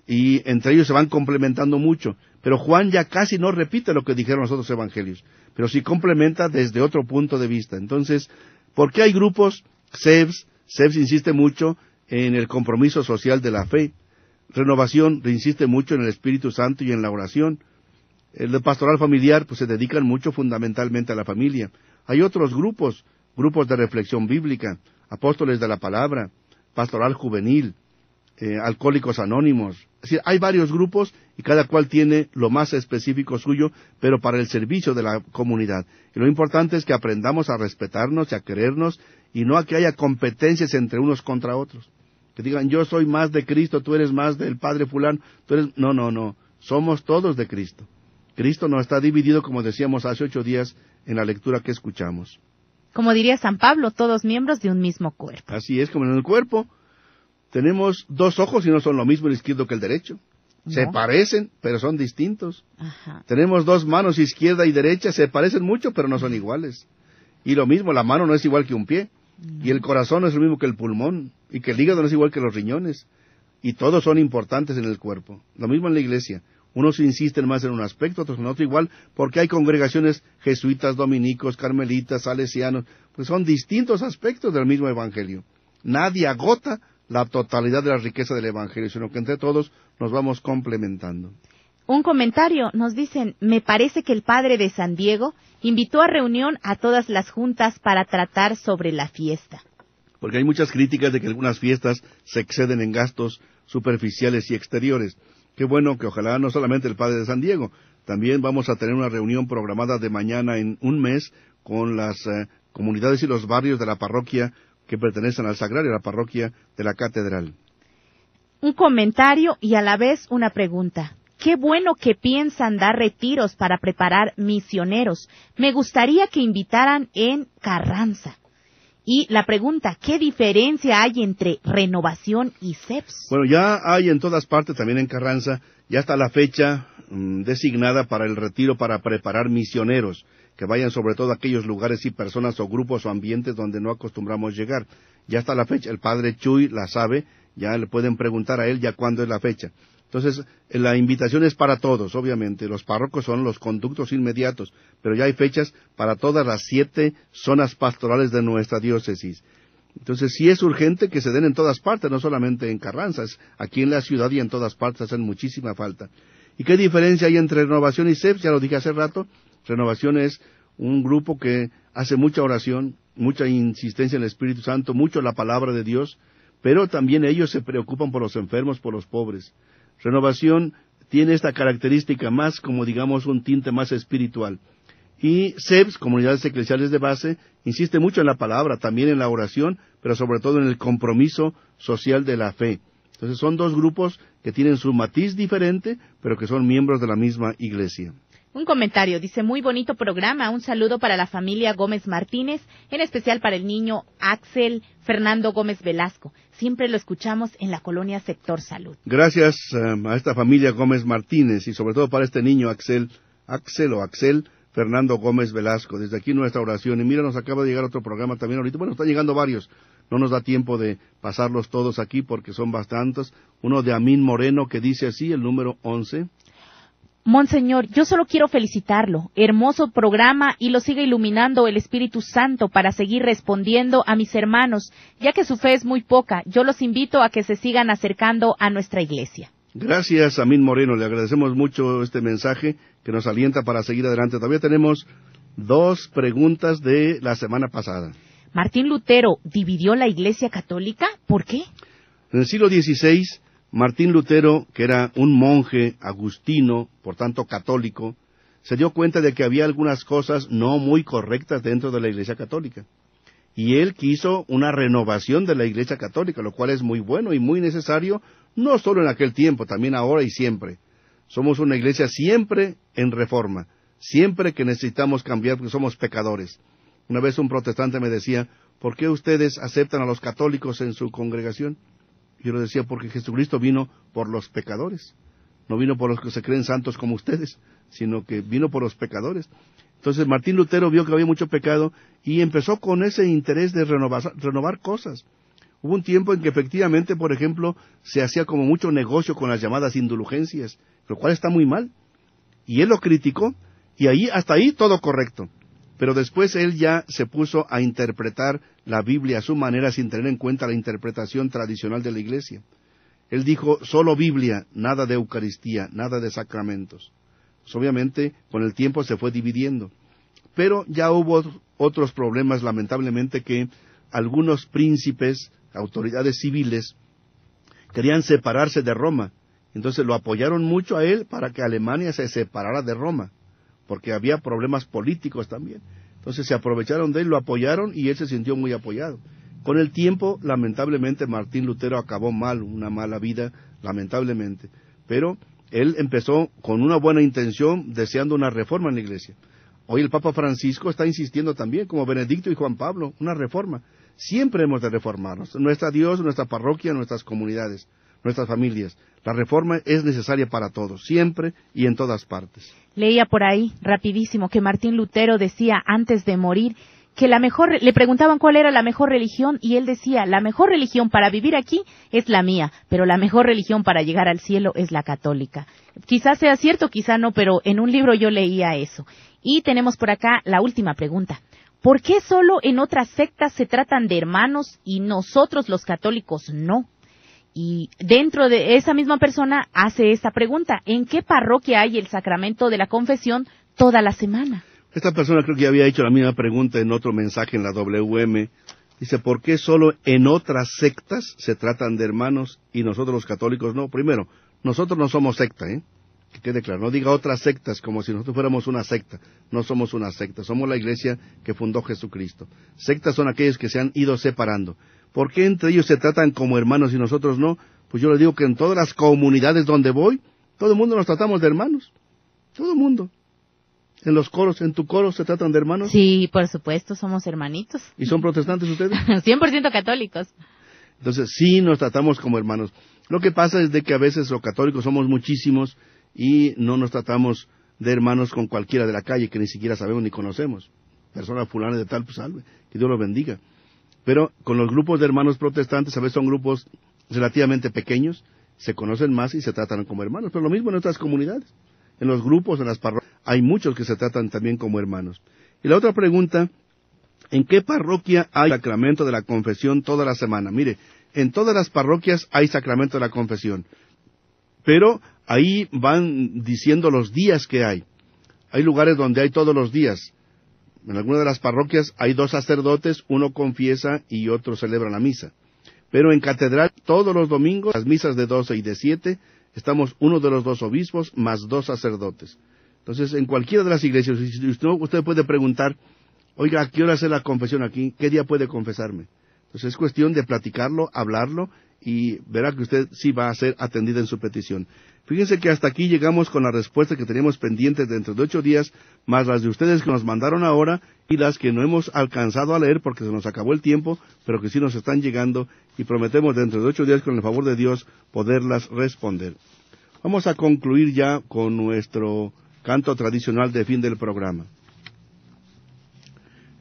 Y entre ellos se van complementando mucho. Pero Juan ya casi no repite lo que dijeron los otros evangelios, pero sí complementa desde otro punto de vista. Entonces, ¿Por qué hay grupos? SEBS insiste mucho en el compromiso social de la fe. Renovación insiste mucho en el Espíritu Santo y en la oración. El de pastoral familiar, pues se dedican mucho fundamentalmente a la familia. Hay otros grupos de reflexión bíblica, apóstoles de la palabra, pastoral juvenil, alcohólicos anónimos. Es decir, hay varios grupos y cada cual tiene lo más específico suyo, pero para el servicio de la comunidad. Y lo importante es que aprendamos a respetarnos y a querernos y no a que haya competencias entre unos contra otros. Que digan, yo soy más de Cristo, tú eres más del Padre fulano, tú eres... No. Somos todos de Cristo. Cristo no está dividido, como decíamos hace 8 días en la lectura que escuchamos. Como diría San Pablo, todos miembros de un mismo cuerpo. Así es, como en el cuerpo. Tenemos 2 ojos y no son lo mismo el izquierdo que el derecho. No. Se parecen, pero son distintos. Ajá. Tenemos 2 manos, izquierda y derecha, se parecen mucho, pero no son iguales. Y lo mismo, la mano no es igual que un pie. No. Y el corazón no es lo mismo que el pulmón. Y que el hígado no es igual que los riñones. Y todos son importantes en el cuerpo. Lo mismo en la iglesia. Unos insisten más en un aspecto, otros en otro igual, porque hay congregaciones jesuitas, dominicos, carmelitas, salesianos, pues son distintos aspectos del mismo evangelio. Nadie agota la totalidad de la riqueza del evangelio, sino que entre todos nos vamos complementando. Un comentario, nos dicen, me parece que el padre de San Diego invitó a reunión a todas las juntas para tratar sobre la fiesta. Porque hay muchas críticas de que algunas fiestas se exceden en gastos superficiales y exteriores. Qué bueno que ojalá no solamente el padre de San Diego, también vamos a tener una reunión programada de mañana en un mes con las comunidades y los barrios de la parroquia que pertenecen al Sagrario, la parroquia de la Catedral. Un comentario y a la vez una pregunta. Qué bueno que piensan dar retiros para preparar misioneros. Me gustaría que invitaran en Carranza. Y la pregunta, ¿qué diferencia hay entre Renovación y SEBS? Bueno, ya hay en todas partes, también en Carranza, ya está la fecha designada para el retiro para preparar misioneros, que vayan sobre todo a aquellos lugares y personas o grupos o ambientes donde no acostumbramos llegar. Ya está la fecha, el padre Chuy la sabe, ya le pueden preguntar a él ya cuándo es la fecha. Entonces, la invitación es para todos, obviamente. Los párrocos son los conductos inmediatos, pero ya hay fechas para todas las 7 zonas pastorales de nuestra diócesis. Entonces, sí es urgente que se den en todas partes, no solamente en Carranza, aquí en la ciudad y en todas partes hacen muchísima falta. ¿Y qué diferencia hay entre Renovación y SEBS? Ya lo dije hace rato. Renovación es un grupo que hace mucha oración, mucha insistencia en el Espíritu Santo, mucho la palabra de Dios, pero también ellos se preocupan por los enfermos, por los pobres. Renovación tiene esta característica más, como digamos, un tinte más espiritual. Y SEBS, Comunidades Eclesiales de Base, insiste mucho en la palabra, también en la oración, pero sobre todo en el compromiso social de la fe. Entonces son 2 grupos que tienen su matiz diferente, pero que son miembros de la misma iglesia. Un comentario, dice, muy bonito programa, un saludo para la familia Gómez Martínez, en especial para el niño Axel Fernando Gómez Velasco. Siempre lo escuchamos en la colonia Sector Salud. Gracias a esta familia Gómez Martínez y sobre todo para este niño Axel Fernando Gómez Velasco. Desde aquí nuestra oración. Y mira, nos acaba de llegar otro programa también ahorita. Bueno, están llegando varios. No nos da tiempo de pasarlos todos aquí porque son bastantes. Uno de Amín Moreno que dice así, el número 11. Monseñor, yo solo quiero felicitarlo. Hermoso programa y lo siga iluminando el Espíritu Santo para seguir respondiendo a mis hermanos, ya que su fe es muy poca. Yo los invito a que se sigan acercando a nuestra iglesia. Gracias, Amín Moreno. Le agradecemos mucho este mensaje que nos alienta para seguir adelante. Todavía tenemos 2 preguntas de la semana pasada. Martín Lutero dividió la Iglesia Católica. ¿Por qué? En el siglo XVI, Martín Lutero, que era un monje agustino, por tanto católico, se dio cuenta de que había algunas cosas no muy correctas dentro de la Iglesia Católica. Y él quiso una renovación de la Iglesia Católica, lo cual es muy bueno y muy necesario, no solo en aquel tiempo, también ahora y siempre. Somos una iglesia siempre en reforma, siempre que necesitamos cambiar porque somos pecadores. Una vez un protestante me decía, ¿por qué ustedes aceptan a los católicos en su congregación? Yo le decía, porque Jesucristo vino por los pecadores. No vino por los que se creen santos como ustedes, sino que vino por los pecadores. Entonces Martín Lutero vio que había mucho pecado y empezó con ese interés de renovar cosas. Hubo un tiempo en que efectivamente, por ejemplo, se hacía como mucho negocio con las llamadas indulgencias, lo cual está muy mal. Y él lo criticó, y hasta ahí todo correcto. pero después él ya se puso a interpretar la Biblia a su manera sin tener en cuenta la interpretación tradicional de la Iglesia. Él dijo, solo Biblia, nada de Eucaristía, nada de sacramentos. Pues obviamente, con el tiempo se fue dividiendo. Pero ya hubo otros problemas, lamentablemente, que algunos príncipes, autoridades civiles, querían separarse de Roma. Entonces lo apoyaron mucho a él para que Alemania se separara de Roma, porque había problemas políticos también. Entonces se aprovecharon de él, lo apoyaron y él se sintió muy apoyado. Con el tiempo, lamentablemente, Martín Lutero acabó mal, una mala vida, lamentablemente. Pero él empezó con una buena intención, deseando una reforma en la Iglesia. Hoy el Papa Francisco está insistiendo también, como Benedicto y Juan Pablo, una reforma. Siempre hemos de reformarnos. Nuestra Dios, nuestra parroquia, nuestras comunidades, nuestras familias. La reforma es necesaria para todos, siempre y en todas partes. Leía por ahí, rapidísimo, que Martín Lutero decía antes de morir que le preguntaban cuál era la mejor religión y él decía, la mejor religión para vivir aquí es la mía, pero la mejor religión para llegar al cielo es la católica. Quizás sea cierto, quizá no, pero en un libro yo leía eso. Y tenemos por acá la última pregunta. ¿Por qué solo en otras sectas se tratan de hermanos y nosotros los católicos no? Y dentro de esa misma persona hace esta pregunta, ¿en qué parroquia hay el sacramento de la confesión toda la semana? Esta persona creo que ya había hecho la misma pregunta en otro mensaje en la WM. Dice, ¿por qué solo en otras sectas se tratan de hermanos y nosotros los católicos no? Primero, nosotros no somos secta, que quede claro. No diga otras sectas como si nosotros fuéramos una secta. No somos una secta, somos la iglesia que fundó Jesucristo. Sectas son aquellos que se han ido separando. ¿Por qué entre ellos se tratan como hermanos y nosotros no? Pues yo les digo que en todas las comunidades donde voy, todo el mundo nos tratamos de hermanos. Todo el mundo. En los coros, en tu coro, ¿se tratan de hermanos? Sí, por supuesto, somos hermanitos. ¿Y son protestantes ustedes? 100% católicos. Entonces, sí nos tratamos como hermanos. Lo que pasa es de que a veces los católicos somos muchísimos y no nos tratamos de hermanos con cualquiera de la calle que ni siquiera sabemos ni conocemos. Persona fulana de tal, pues salve, que Dios los bendiga. Pero con los grupos de hermanos protestantes, a veces son grupos relativamente pequeños, se conocen más y se tratan como hermanos. Pero lo mismo en nuestras comunidades. En los grupos, en las parroquias, hay muchos que se tratan también como hermanos. Y la otra pregunta, ¿en qué parroquia hay sacramento de la confesión toda la semana? Mire, en todas las parroquias hay sacramento de la confesión, pero ahí van diciendo los días que hay. Hay lugares donde hay todos los días. En algunas de las parroquias hay 2 sacerdotes, uno confiesa y otro celebra la misa. Pero en catedral, todos los domingos, las misas de 12 y de 7, estamos uno de los 2 obispos más 2 sacerdotes. Entonces, en cualquiera de las iglesias, usted puede preguntar, oiga, ¿a qué hora hace la confesión aquí? ¿Qué día puede confesarme? Entonces, es cuestión de platicarlo, hablarlo, y verá que usted sí va a ser atendida en su petición. Fíjense que hasta aquí llegamos con las respuestas que teníamos pendientes dentro de 8 días, más las de ustedes que nos mandaron ahora, y las que no hemos alcanzado a leer porque se nos acabó el tiempo, pero que sí nos están llegando, y prometemos dentro de 8 días, con el favor de Dios, poderlas responder. Vamos a concluir ya con nuestro canto tradicional de fin del programa.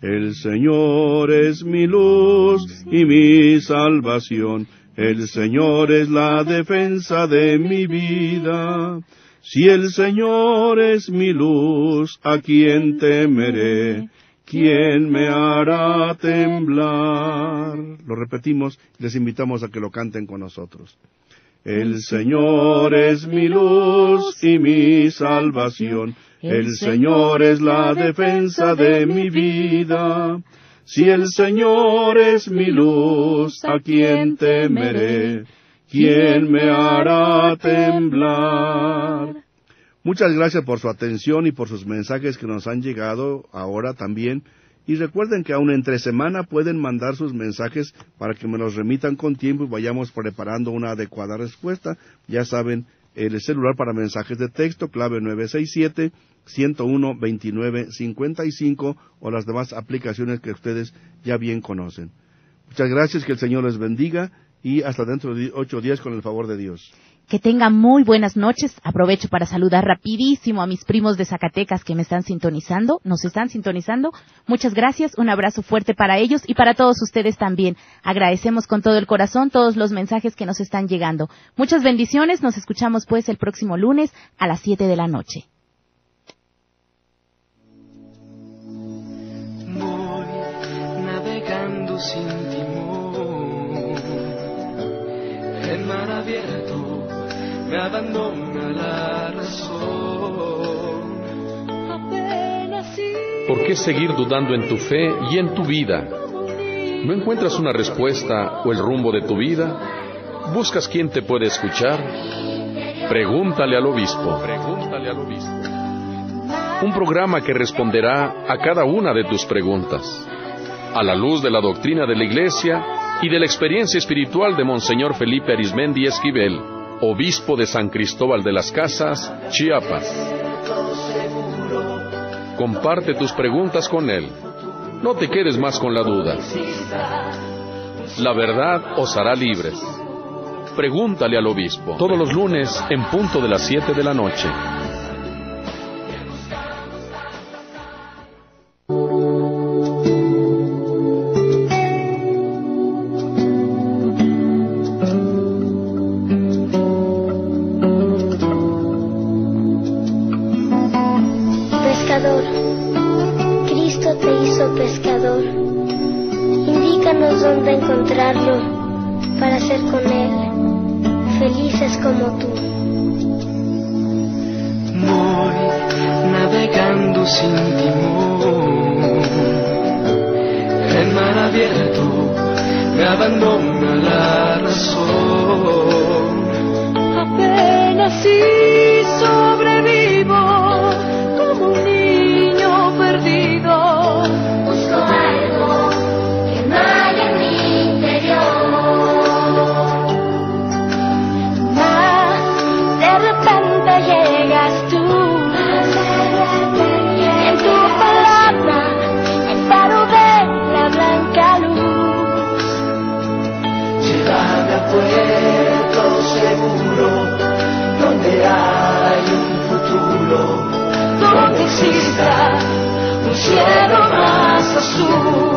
El Señor es mi luz y mi salvación. El Señor es la defensa de mi vida. Si el Señor es mi luz, ¿a quién temeré? ¿Quién me hará temblar? Lo repetimos, les invitamos a que lo canten con nosotros. El Señor es mi luz y mi salvación. El Señor es la defensa de mi vida. Si el Señor es mi luz, ¿a quién temeré? ¿Quién me hará temblar? Muchas gracias por su atención y por sus mensajes que nos han llegado ahora también. Y recuerden que aún entre semana pueden mandar sus mensajes para que me los remitan con tiempo y vayamos preparando una adecuada respuesta. Ya saben, el celular para mensajes de texto, clave 967-101-2955 o las demás aplicaciones que ustedes ya bien conocen. Muchas gracias, que el Señor les bendiga y hasta dentro de 8 días con el favor de Dios. Que tengan muy buenas noches. Aprovecho para saludar rapidísimo a mis primos de Zacatecas que me están sintonizando, nos están sintonizando. Muchas gracias, un abrazo fuerte para ellos y para todos ustedes también. Agradecemos con todo el corazón todos los mensajes que nos están llegando. Muchas bendiciones, nos escuchamos pues el próximo lunes a las 7 de la noche. abierto me abandona la razón. ¿Por qué seguir dudando en tu fe y en tu vida? ¿No encuentras una respuesta o el rumbo de tu vida? ¿Buscas quién te puede escuchar? Pregúntale al obispo. Pregúntale al obispo. Un programa que responderá a cada una de tus preguntas, a la luz de la doctrina de la Iglesia y de la experiencia espiritual de Monseñor Felipe Arizmendi Esquivel, obispo de San Cristóbal de las Casas, Chiapas. Comparte tus preguntas con él. No te quedes más con la duda. La verdad os hará libres. Pregúntale al obispo. Todos los lunes en punto de las 7 de la noche. Pescador, Cristo te hizo pescador. Indícanos dónde encontrarlo para ser con Él felices como tú. Voy navegando sin timón, en mar abierto me abandona la razón. Apenas si sobrevivo como un niño perdido. Busco algo que no hay en mi interior. Mas de repente llegas tú. En tu palabra, el faro de la blanca luz. Llévame a puerto seguro, donde hay un futuro, Donde exista un cielo más azul.